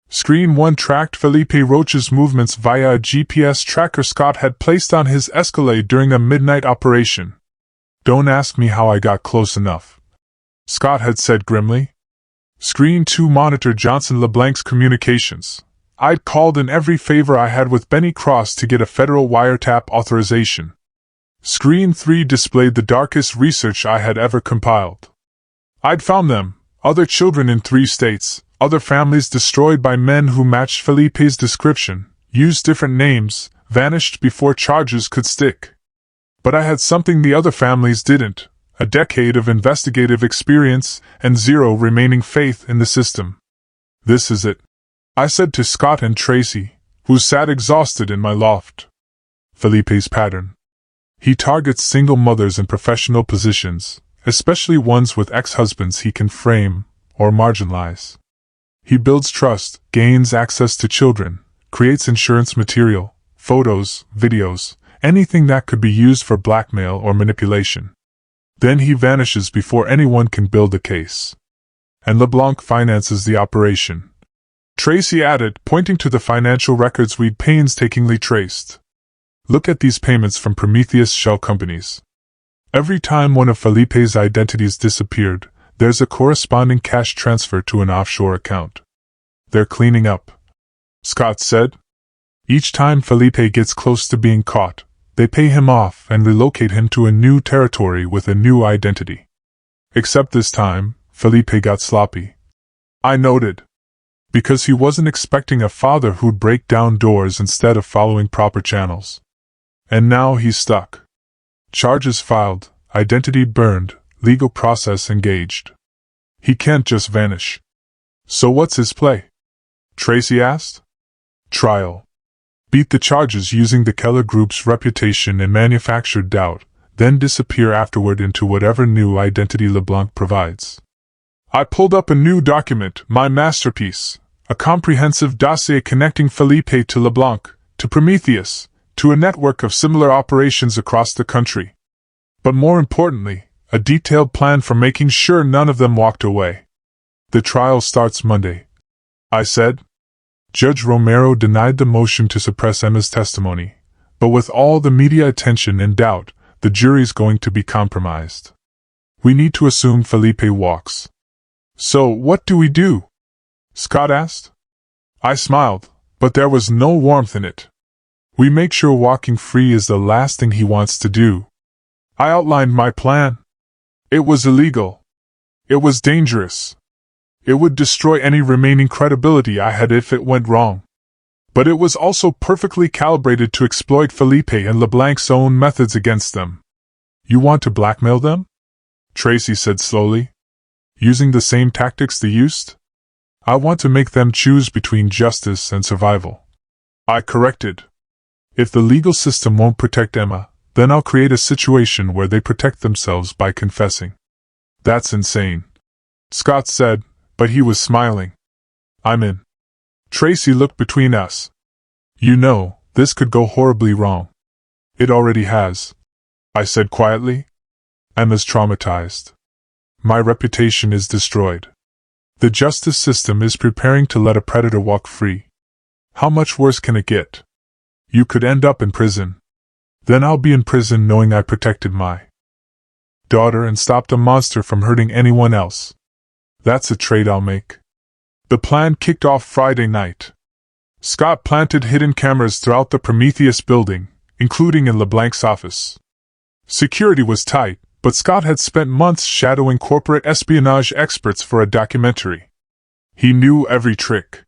Screen 1 tracked Felipe Rocha's movements via a GPS tracker Scott had placed on his Escalade during a midnight operation. Don't ask me how I got close enough, Scott had said grimly. Screen 2 monitored Johnson LeBlanc's communications. I'd called in every favor I had with Benny Cross to get a federal wiretap authorization. Screen 3 displayed the darkest research I had ever compiled. I'd found them, other children in 3 states, other families destroyed by men who matched Felipe's description, used different names, vanished before charges could stick. But I had something the other families didn't, a decade of investigative experience and 0 remaining faith in the system. This is it, I said to Scott and Tracy, who sat exhausted in my loft. Felipe's pattern. He targets single mothers in professional positions, especially ones with ex-husbands he can frame, or marginalize. He builds trust, gains access to children, creates insurance material, photos, videos, anything that could be used for blackmail or manipulation. Then he vanishes before anyone can build a case. And LeBlanc finances the operation. Tracy added, pointing to the financial records we'd painstakingly traced. Look at these payments from Prometheus shell companies. Every time one of Felipe's identities disappeared, there's a corresponding cash transfer to an offshore account. They're cleaning up, Scott said. Each time Felipe gets close to being caught, they pay him off and relocate him to a new territory with a new identity. Except this time, Felipe got sloppy. I noted. Because he wasn't expecting a father who'd break down doors instead of following proper channels. And now he's stuck. Charges filed, identity burned, legal process engaged. He can't just vanish. So what's his play? Tracy asked. Trial. Beat the charges using the Keller Group's reputation and manufactured doubt, then disappear afterward into whatever new identity LeBlanc provides. I pulled up a new document, my masterpiece, a comprehensive dossier connecting Felipe to LeBlanc, to Prometheus, to a network of similar operations across the country. But more importantly, a detailed plan for making sure none of them walked away. The trial starts Monday, I said. Judge Romero denied the motion to suppress Emma's testimony, but with all the media attention and doubt, the jury's going to be compromised. We need to assume Felipe walks. So, what do we do? Scott asked. I smiled, but there was no warmth in it. We make sure walking free is the last thing he wants to do. I outlined my plan. It was illegal. It was dangerous. It would destroy any remaining credibility I had if it went wrong. But it was also perfectly calibrated to exploit Felipe and LeBlanc's own methods against them. You want to blackmail them? Tracy said slowly. Using the same tactics they used? I want to make them choose between justice and survival. I corrected. If the legal system won't protect Emma, then I'll create a situation where they protect themselves by confessing. That's insane, Scott said, but he was smiling. I'm in. Tracy looked between us. You know, this could go horribly wrong. It already has, I said quietly. Emma's traumatized. My reputation is destroyed. The justice system is preparing to let a predator walk free. How much worse can it get? You could end up in prison. Then I'll be in prison knowing I protected my daughter and stopped a monster from hurting anyone else. That's a trade I'll make. The plan kicked off Friday night. Scott planted hidden cameras throughout the Prometheus building, including in LeBlanc's office. Security was tight, but Scott had spent months shadowing corporate espionage experts for a documentary. He knew every trick.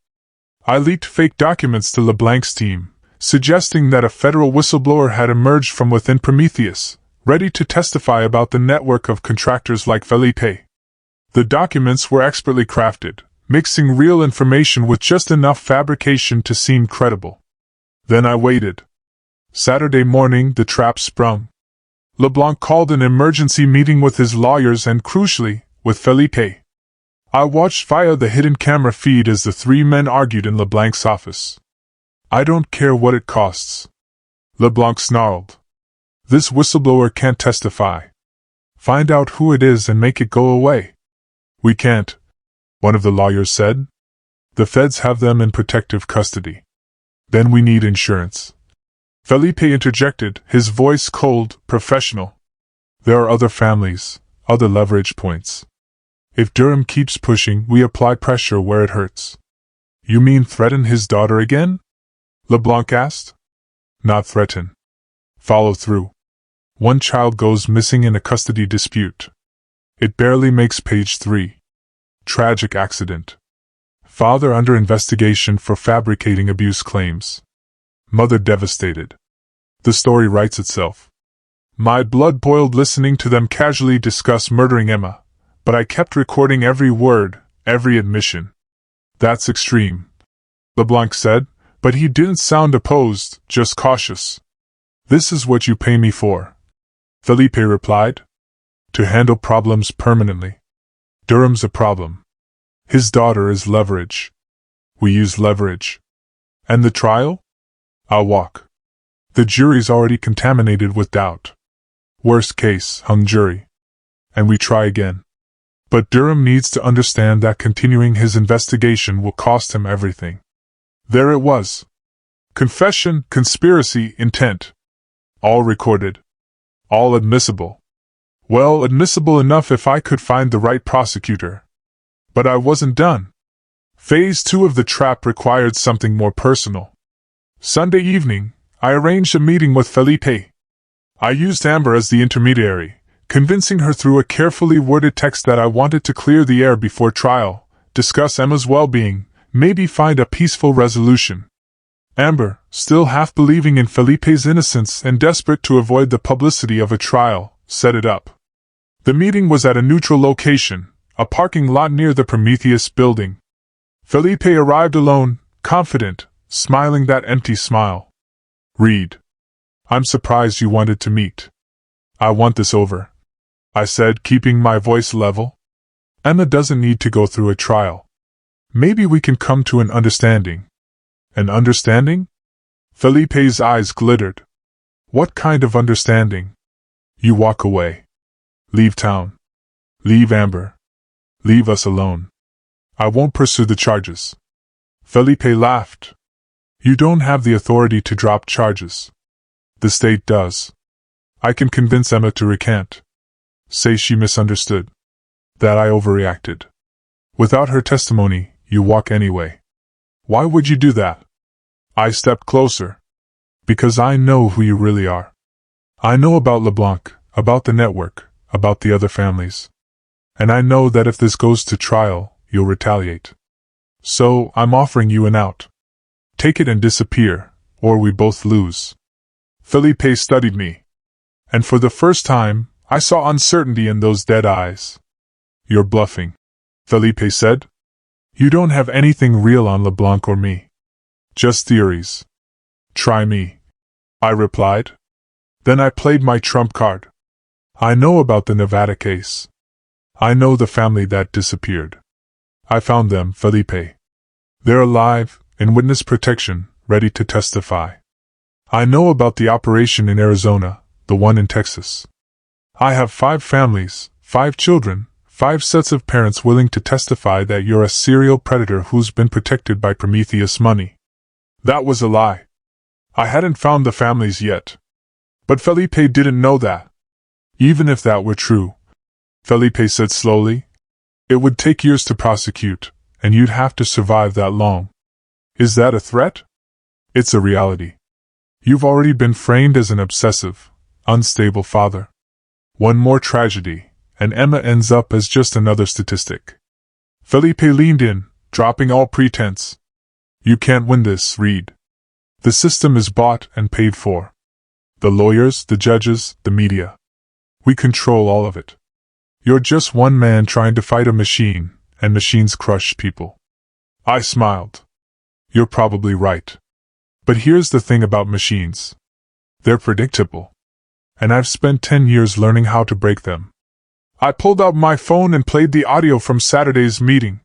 I leaked fake documents to LeBlanc's team, suggesting that a federal whistleblower had emerged from within Prometheus, ready to testify about the network of contractors like Felipe. The documents were expertly crafted, mixing real information with just enough fabrication to seem credible. Then I waited. Saturday morning, the trap sprung. LeBlanc called an emergency meeting with his lawyers and, crucially, with Felipe. I watched via the hidden camera feed as the three men argued in LeBlanc's office. I don't care what it costs, LeBlanc snarled. This whistleblower can't testify. Find out who it is and make it go away. We can't, one of the lawyers said. The feds have them in protective custody. Then we need insurance. Felipe interjected, his voice cold, professional. There are other families, other leverage points. If Durham keeps pushing, we apply pressure where it hurts. You mean threaten his daughter again? LeBlanc asked. Not threaten. Follow through. One child goes missing in a custody dispute. It barely makes page 3. Tragic accident. Father under investigation for fabricating abuse claims. Mother devastated. The story writes itself. My blood boiled listening to them casually discuss murdering Emma, but I kept recording every word, every admission. That's extreme, LeBlanc said, but he didn't sound opposed, just cautious. This is what you pay me for, Felipe replied. To handle problems permanently. Durham's a problem. His daughter is leverage. We use leverage. And the trial? I'll walk. The jury's already contaminated with doubt. Worst case, hung jury. And we try again. But Durham needs to understand that continuing his investigation will cost him everything. There it was. Confession, conspiracy, intent. All recorded. All admissible. Well, admissible enough if I could find the right prosecutor. But I wasn't done. Phase 2 of the trap required something more personal. Sunday evening, I arranged a meeting with Felipe. I used Amber as the intermediary, convincing her through a carefully worded text that I wanted to clear the air before trial, discuss Emma's well-being, maybe find a peaceful resolution. Amber, still half believing in Felipe's innocence and desperate to avoid the publicity of a trial, set it up. The meeting was at a neutral location, a parking lot near the Prometheus building. Felipe arrived alone, confident, smiling that empty smile. Reed. I'm surprised you wanted to meet. I want this over, I said, keeping my voice level. Emma doesn't need to go through a trial. Maybe we can come to an understanding. An understanding? Felipe's eyes glittered. What kind of understanding? You walk away. Leave town. Leave Amber. Leave us alone. I won't pursue the charges. Felipe laughed. You don't have the authority to drop charges. The state does. I can convince Emma to recant. Say she misunderstood. That I overreacted. Without her testimony, you walk anyway. Why would you do that? I stepped closer. Because I know who you really are. I know about LeBlanc, about the network, about the other families. And I know that if this goes to trial, you'll retaliate. So, I'm offering you an out. Take it and disappear, or we both lose. Felipe studied me. And for the first time, I saw uncertainty in those dead eyes. You're bluffing, Felipe said. You don't have anything real on LeBlanc or me. Just theories. Try me, I replied. Then I played my trump card. I know about the Nevada case. I know the family that disappeared. I found them, Felipe. They're alive, in witness protection, ready to testify. I know about the operation in Arizona, the one in Texas. I have 5 families, 5 children, 5 sets of parents willing to testify that you're a serial predator who's been protected by Prometheus money. That was a lie. I hadn't found the families yet. But Felipe didn't know that. Even if that were true, Felipe said slowly, it would take years to prosecute, and you'd have to survive that long. Is that a threat? It's a reality. You've already been framed as an obsessive, unstable father. One more tragedy, and Emma ends up as just another statistic. Felipe leaned in, dropping all pretense. You can't win this, Reed. The system is bought and paid for. The lawyers, the judges, the media. We control all of it. You're just one man trying to fight a machine, and machines crush people. I smiled. You're probably right. But here's the thing about machines. They're predictable. And I've spent 10 years learning how to break them. I pulled out my phone and played the audio from Saturday's meeting.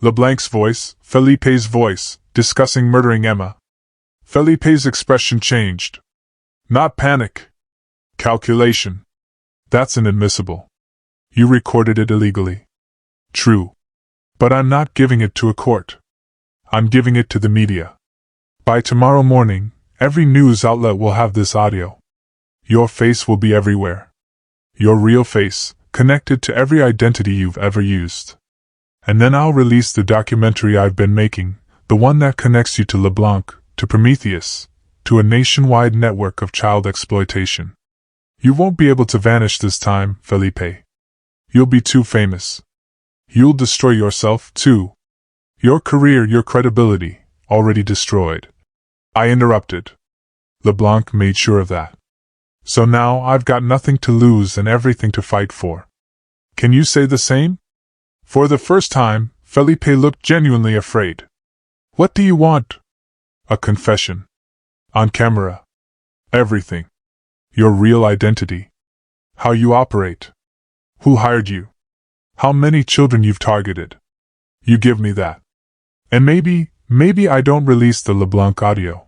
LeBlanc's voice, Felipe's voice, discussing murdering Emma. Felipe's expression changed. Not panic. Calculation. That's inadmissible. You recorded it illegally. True. But I'm not giving it to a court. I'm giving it to the media. By tomorrow morning, every news outlet will have this audio. Your face will be everywhere. Your real face, connected to every identity you've ever used. And then I'll release the documentary I've been making, the one that connects you to LeBlanc, to Prometheus, to a nationwide network of child exploitation. You won't be able to vanish this time, Felipe. You'll be too famous. You'll destroy yourself, too. Your career, your credibility, already destroyed. I interrupted. LeBlanc made sure of that. So now I've got nothing to lose and everything to fight for. Can you say the same? For the first time, Felipe looked genuinely afraid. What do you want? A confession. On camera. Everything. Your real identity. How you operate. Who hired you? How many children you've targeted. You give me that. And maybe I don't release the LeBlanc audio.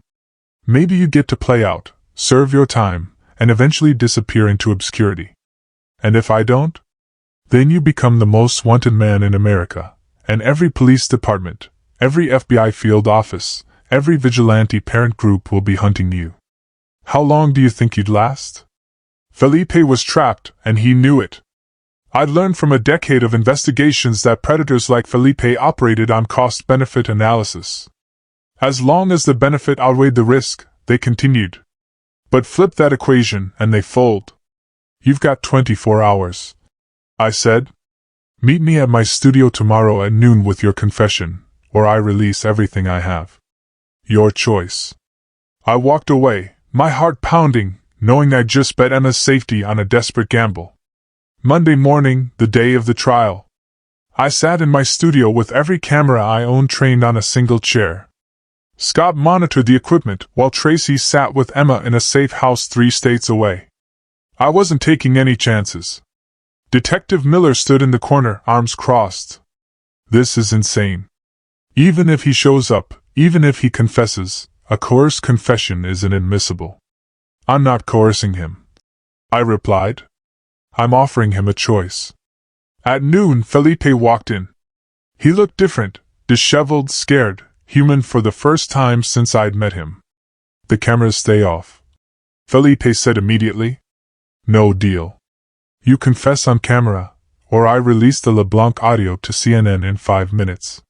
Maybe you get to play out, serve your time, and eventually disappear into obscurity. And if I don't? Then you become the most wanted man in America, and every police department, every FBI field office, every vigilante parent group will be hunting you. How long do you think you'd last? Felipe was trapped, and he knew it. I'd learned from a decade of investigations that predators like Felipe operated on cost-benefit analysis. As long as the benefit outweighed the risk, they continued. But flip that equation, and they fold. You've got 24 hours. I said. Meet me at my studio tomorrow at noon with your confession, or I release everything I have. Your choice. I walked away, my heart pounding, knowing I'd just bet Emma's safety on a desperate gamble. Monday morning, the day of the trial. I sat in my studio with every camera I owned trained on a single chair. Scott monitored the equipment while Tracy sat with Emma in a safe house 3 states away. I wasn't taking any chances. Detective Miller stood in the corner, arms crossed. This is insane. Even if he shows up, even if he confesses, a coerced confession is inadmissible. I'm not coercing him, I replied. I'm offering him a choice. At noon, Felipe walked in. He looked different, disheveled, scared, human for the first time since I'd met him. The cameras stay off, Felipe said immediately. No deal. You confess on camera, or I release the LeBlanc audio to CNN in 5 minutes.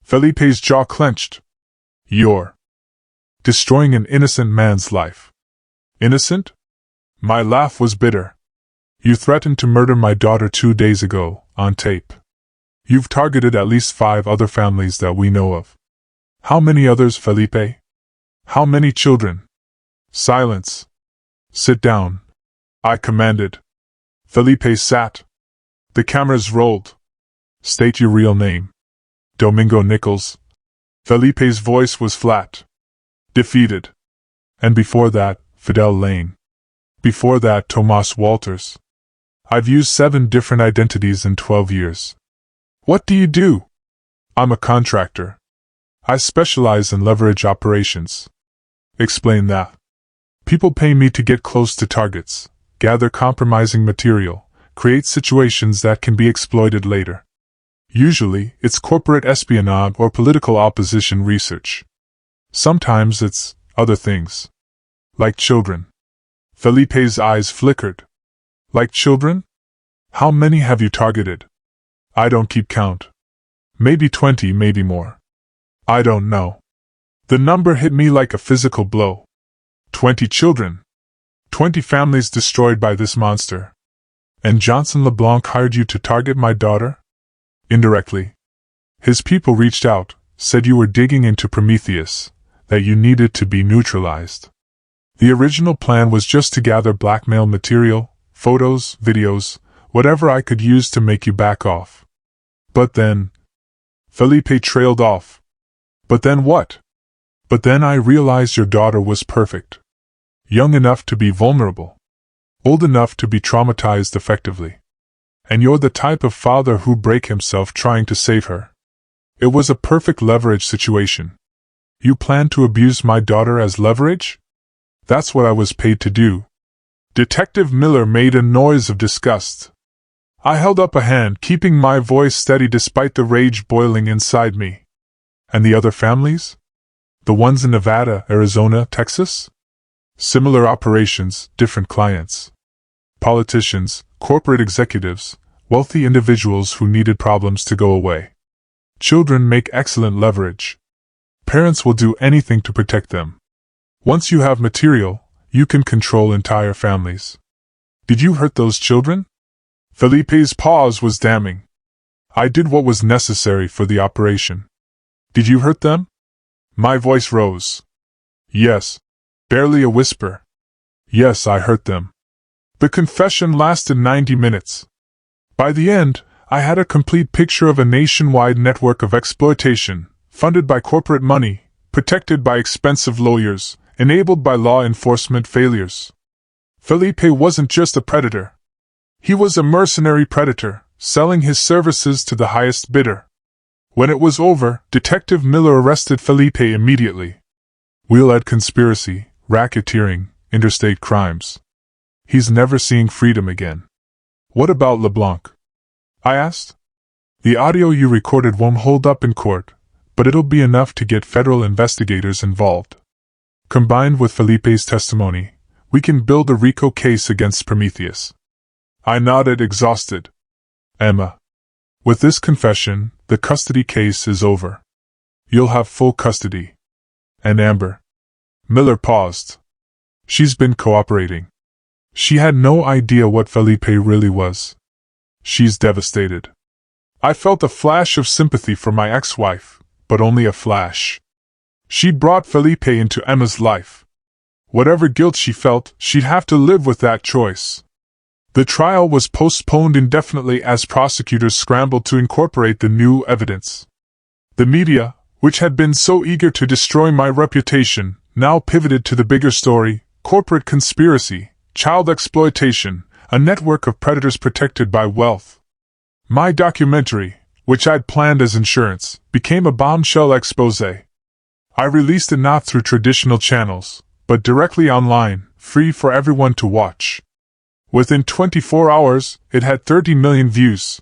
Felipe's jaw clenched. You're destroying an innocent man's life. Innocent? My laugh was bitter. You threatened to murder my daughter 2 days ago, on tape. You've targeted at least 5 other families that we know of. How many others, Felipe? How many children? Silence. Sit down, I commanded. Felipe sat. The cameras rolled. State your real name. Domingo Nichols. Felipe's voice was flat. Defeated. And before that, Fidel Lane. Before that, Tomas Walters. I've used 7 different identities in 12 years. What do you do? I'm a contractor. I specialize in leverage operations. Explain that. People pay me to get close to targets, gather compromising material, create situations that can be exploited later. Usually, it's corporate espionage or political opposition research. Sometimes it's other things. Like children. Felipe's eyes flickered. Like children? How many have you targeted? I don't keep count. Maybe 20, maybe more. I don't know. The number hit me like a physical blow. 20 children. 20 families destroyed by this monster. And Johnson LeBlanc hired you to target my daughter? Indirectly. His people reached out, said you were digging into Prometheus, that you needed to be neutralized. The original plan was just to gather blackmail material, photos, videos, whatever I could use to make you back off. But then... Felipe trailed off. But then what? But then I realized your daughter was perfect. Young enough to be vulnerable. Old enough to be traumatized effectively. And you're the type of father who'd break himself trying to save her. It was a perfect leverage situation. You planned to abuse my daughter as leverage? That's what I was paid to do. Detective Miller made a noise of disgust. I held up a hand, keeping my voice steady despite the rage boiling inside me. And the other families? The ones in Nevada, Arizona, Texas? Similar operations, different clients. Politicians, corporate executives, wealthy individuals who needed problems to go away. Children make excellent leverage. Parents will do anything to protect them. Once you have material, you can control entire families. Did you hurt those children? Felipe's pause was damning. I did what was necessary for the operation. Did you hurt them? My voice rose. Yes. Barely a whisper. Yes, I hurt them. The confession lasted 90 minutes. By the end, I had a complete picture of a nationwide network of exploitation, funded by corporate money, protected by expensive lawyers, enabled by law enforcement failures. Felipe wasn't just a predator. He was a mercenary predator, selling his services to the highest bidder. When it was over, Detective Miller arrested Felipe immediately. We'll add conspiracy, racketeering, interstate crimes. He's never seeing freedom again. What about LeBlanc? I asked. The audio you recorded won't hold up in court, but it'll be enough to get federal investigators involved. Combined with Felipe's testimony, we can build a RICO case against Prometheus. I nodded, exhausted. Emma. With this confession, the custody case is over. You'll have full custody. And Amber? Miller paused. She's been cooperating. She had no idea what Felipe really was. She's devastated. I felt a flash of sympathy for my ex-wife, but only a flash. She brought Felipe into Emma's life. Whatever guilt she felt, she'd have to live with that choice. The trial was postponed indefinitely as prosecutors scrambled to incorporate the new evidence. The media, which had been so eager to destroy my reputation, now pivoted to the bigger story: corporate conspiracy, child exploitation, a network of predators protected by wealth. My documentary, which I'd planned as insurance, became a bombshell exposé. I released it not through traditional channels, but directly online, free for everyone to watch. Within 24 hours, it had 30 million views.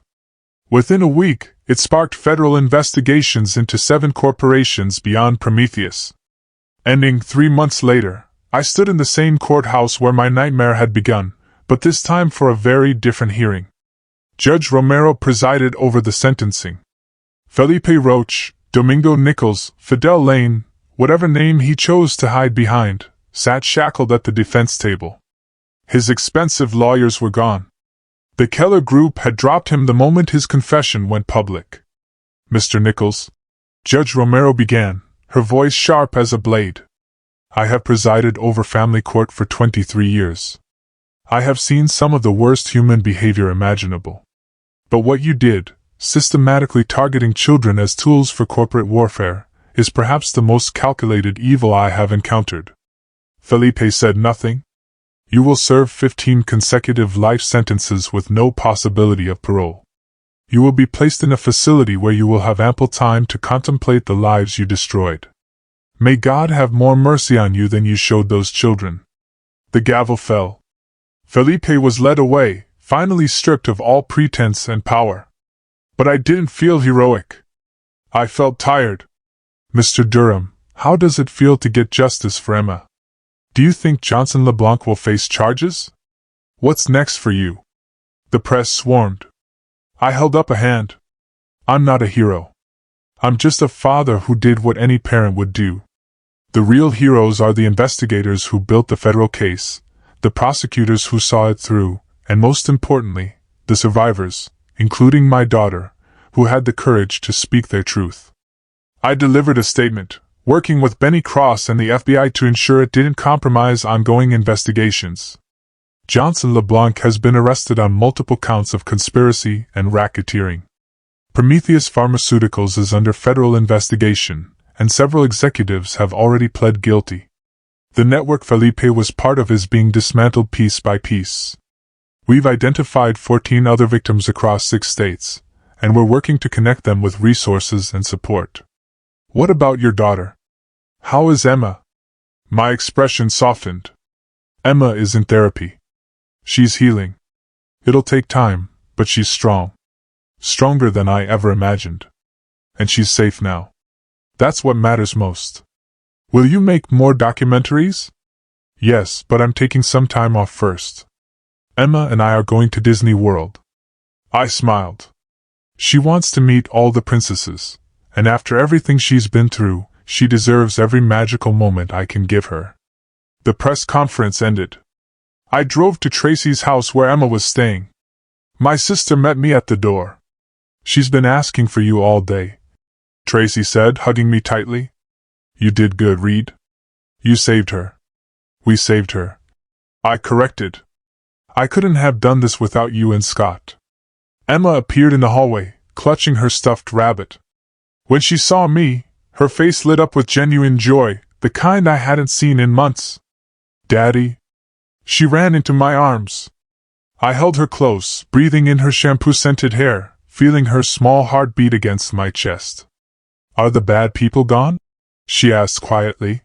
Within a week, it sparked federal investigations into 7 corporations beyond Prometheus. Ending 3 months later, I stood in the same courthouse where my nightmare had begun, but this time for a very different hearing. Judge Romero presided over the sentencing. Felipe Roach, Domingo Nichols, Fidel Lane, whatever name he chose to hide behind, sat shackled at the defense table. His expensive lawyers were gone. The Keller Group had dropped him the moment his confession went public. Mr. Nichols, Judge Romero began, her voice sharp as a blade. I have presided over family court for 23 years. I have seen some of the worst human behavior imaginable. But what you did, systematically targeting children as tools for corporate warfare, is perhaps the most calculated evil I have encountered. Felipe said nothing. You will serve 15 consecutive life sentences with no possibility of parole. You will be placed in a facility where you will have ample time to contemplate the lives you destroyed. May God have more mercy on you than you showed those children. The gavel fell. Felipe was led away, finally stripped of all pretense and power. But I didn't feel heroic. I felt tired. Mr. Durham, how does it feel to get justice for Emma? Do you think Johnson LeBlanc will face charges? What's next for you? The press swarmed. I held up a hand. I'm not a hero. I'm just a father who did what any parent would do. The real heroes are the investigators who built the federal case, the prosecutors who saw it through, and most importantly, the survivors, including my daughter, who had the courage to speak their truth. I delivered a statement, working with Benny Cross and the FBI to ensure it didn't compromise ongoing investigations. Johnson LeBlanc has been arrested on multiple counts of conspiracy and racketeering. Prometheus Pharmaceuticals is under federal investigation, and several executives have already pled guilty. The network Felipe was part of is being dismantled piece by piece. We've identified 14 other victims across 6 states, and we're working to connect them with resources and support. What about your daughter? How is Emma? My expression softened. Emma is in therapy. She's healing. It'll take time, but she's strong. Stronger than I ever imagined. And she's safe now. That's what matters most. Will you make more documentaries? Yes, but I'm taking some time off first. Emma and I are going to Disney World. I smiled. She wants to meet all the princesses, and after everything she's been through, she deserves every magical moment I can give her. The press conference ended. I drove to Tracy's house where Emma was staying. My sister met me at the door. She's been asking for you all day, Tracy said, hugging me tightly. You did good, Reed. You saved her. We saved her. I corrected. I couldn't have done this without you and Scott. Emma appeared in the hallway, clutching her stuffed rabbit. When she saw me, her face lit up with genuine joy, the kind I hadn't seen in months. Daddy. She ran into my arms. I held her close, breathing in her shampoo-scented hair, feeling her small heart beat against my chest. "Are the bad people gone?" she asked quietly.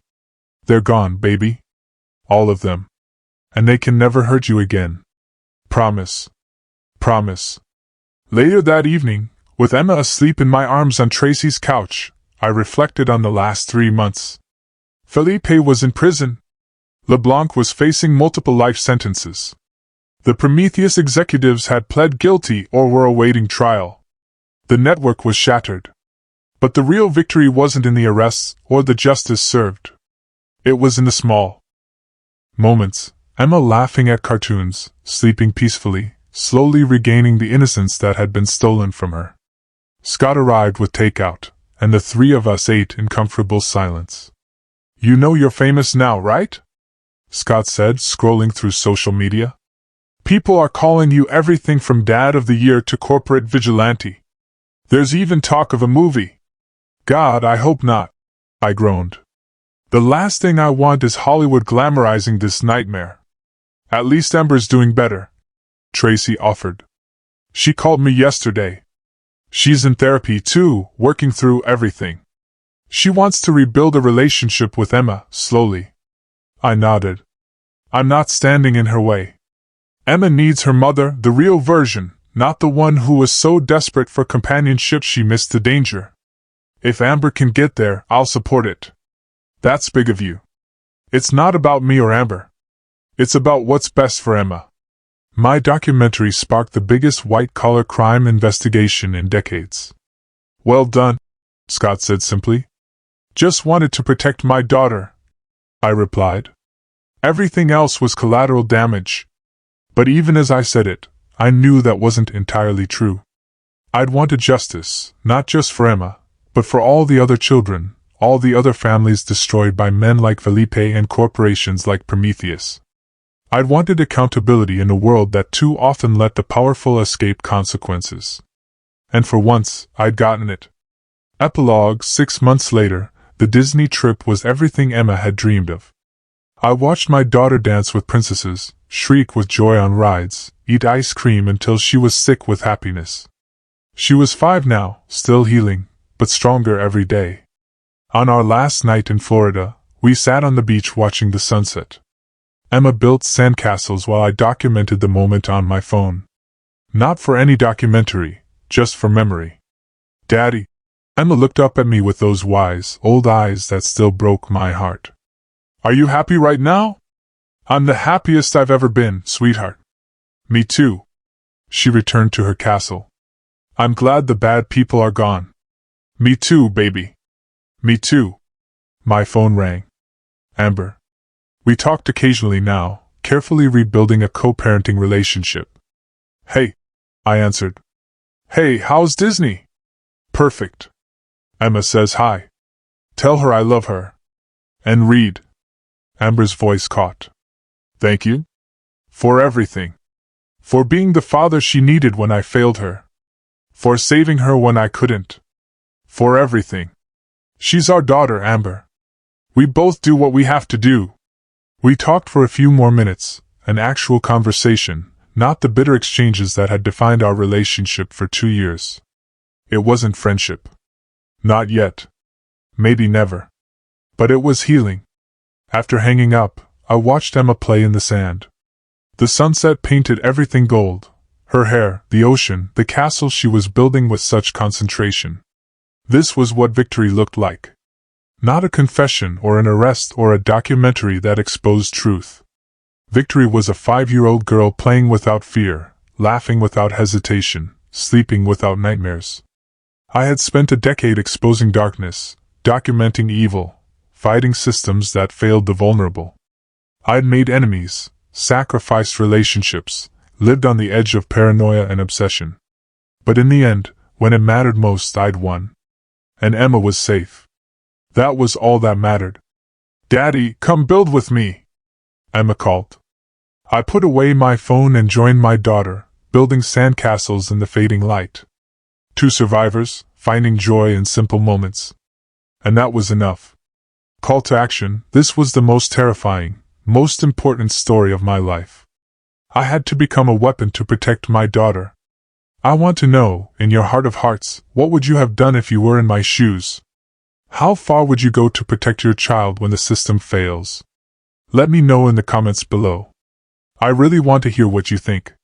"They're gone, baby. All of them. And they can never hurt you again. Promise. Promise." Later that evening, with Emma asleep in my arms on Tracy's couch, I reflected on the last 3 months. Felipe was in prison. LeBlanc was facing multiple life sentences. The Prometheus executives had pled guilty or were awaiting trial. The network was shattered. But the real victory wasn't in the arrests or the justice served. It was in the small moments. Emma laughing at cartoons, sleeping peacefully, slowly regaining the innocence that had been stolen from her. Scott arrived with takeout, and the three of us ate in comfortable silence. "You know you're famous now, right?" Scott said, scrolling through social media. "People are calling you everything from Dad of the Year to corporate vigilante. There's even talk of a movie." "God, I hope not," I groaned. "The last thing I want is Hollywood glamorizing this nightmare." "At least Amber's doing better," Tracy offered. "She called me yesterday. She's in therapy too, working through everything. She wants to rebuild a relationship with Emma, slowly." I nodded. "I'm not standing in her way. Emma needs her mother, the real version, not the one who was so desperate for companionship she missed the danger. If Amber can get there, I'll support it." "That's big of you." "It's not about me or Amber. It's about what's best for Emma." My documentary sparked the biggest white-collar crime investigation in decades. "Well done," Scott said simply. "Just wanted to protect my daughter," I replied. Everything else was collateral damage. But even as I said it, I knew that wasn't entirely true. I'd wanted justice, not just for Emma, but for all the other children, all the other families destroyed by men like Felipe and corporations like Prometheus. I'd wanted accountability in a world that too often let the powerful escape consequences. And for once, I'd gotten it. Epilogue: 6 months later, the Disney trip was everything Emma had dreamed of. I watched my daughter dance with princesses, shriek with joy on rides, eat ice cream until she was sick with happiness. She was 5 now, still healing, but stronger every day. On our last night in Florida, we sat on the beach watching the sunset. Emma built sandcastles while I documented the moment on my phone. Not for any documentary, just for memory. "Daddy," Emma looked up at me with those wise, old eyes that still broke my heart. "Are you happy right now?" "I'm the happiest I've ever been, sweetheart." "Me too." She returned to her castle. "I'm glad the bad people are gone." "Me too, baby." "Me too." My phone rang. "Amber." We talked occasionally now, carefully rebuilding a co-parenting relationship. "Hey," I answered. "Hey, how's Disney?" "Perfect." Emma says hi. "Tell her I love her." "And read." Amber's voice caught. "Thank you. For everything. For being the father she needed when I failed her. For saving her when I couldn't. For everything. She's our daughter, Amber. We both do what we have to do." We talked for a few more minutes, an actual conversation, not the bitter exchanges that had defined our relationship for 2 years. It wasn't friendship. Not yet. Maybe never. But it was healing. After hanging up, I watched Emma play in the sand. The sunset painted everything gold. Her hair, the ocean, the castle she was building with such concentration. This was what victory looked like. Not a confession or an arrest or a documentary that exposed truth. Victory was a 5-year-old girl playing without fear, laughing without hesitation, sleeping without nightmares. I had spent a decade exposing darkness, documenting evil, fighting systems that failed the vulnerable. I'd made enemies, sacrificed relationships, lived on the edge of paranoia and obsession. But in the end, when it mattered most, I'd won. And Emma was safe. That was all that mattered. "Daddy, come build with me," Emma called. I put away my phone and joined my daughter, building sandcastles in the fading light. 2 survivors, finding joy in simple moments. And that was enough. Call to action: this was the most terrifying, most important story of my life. I had to become a weapon to protect my daughter. I want to know, in your heart of hearts, what would you have done if you were in my shoes? How far would you go to protect your child when the system fails? Let me know in the comments below. I really want to hear what you think.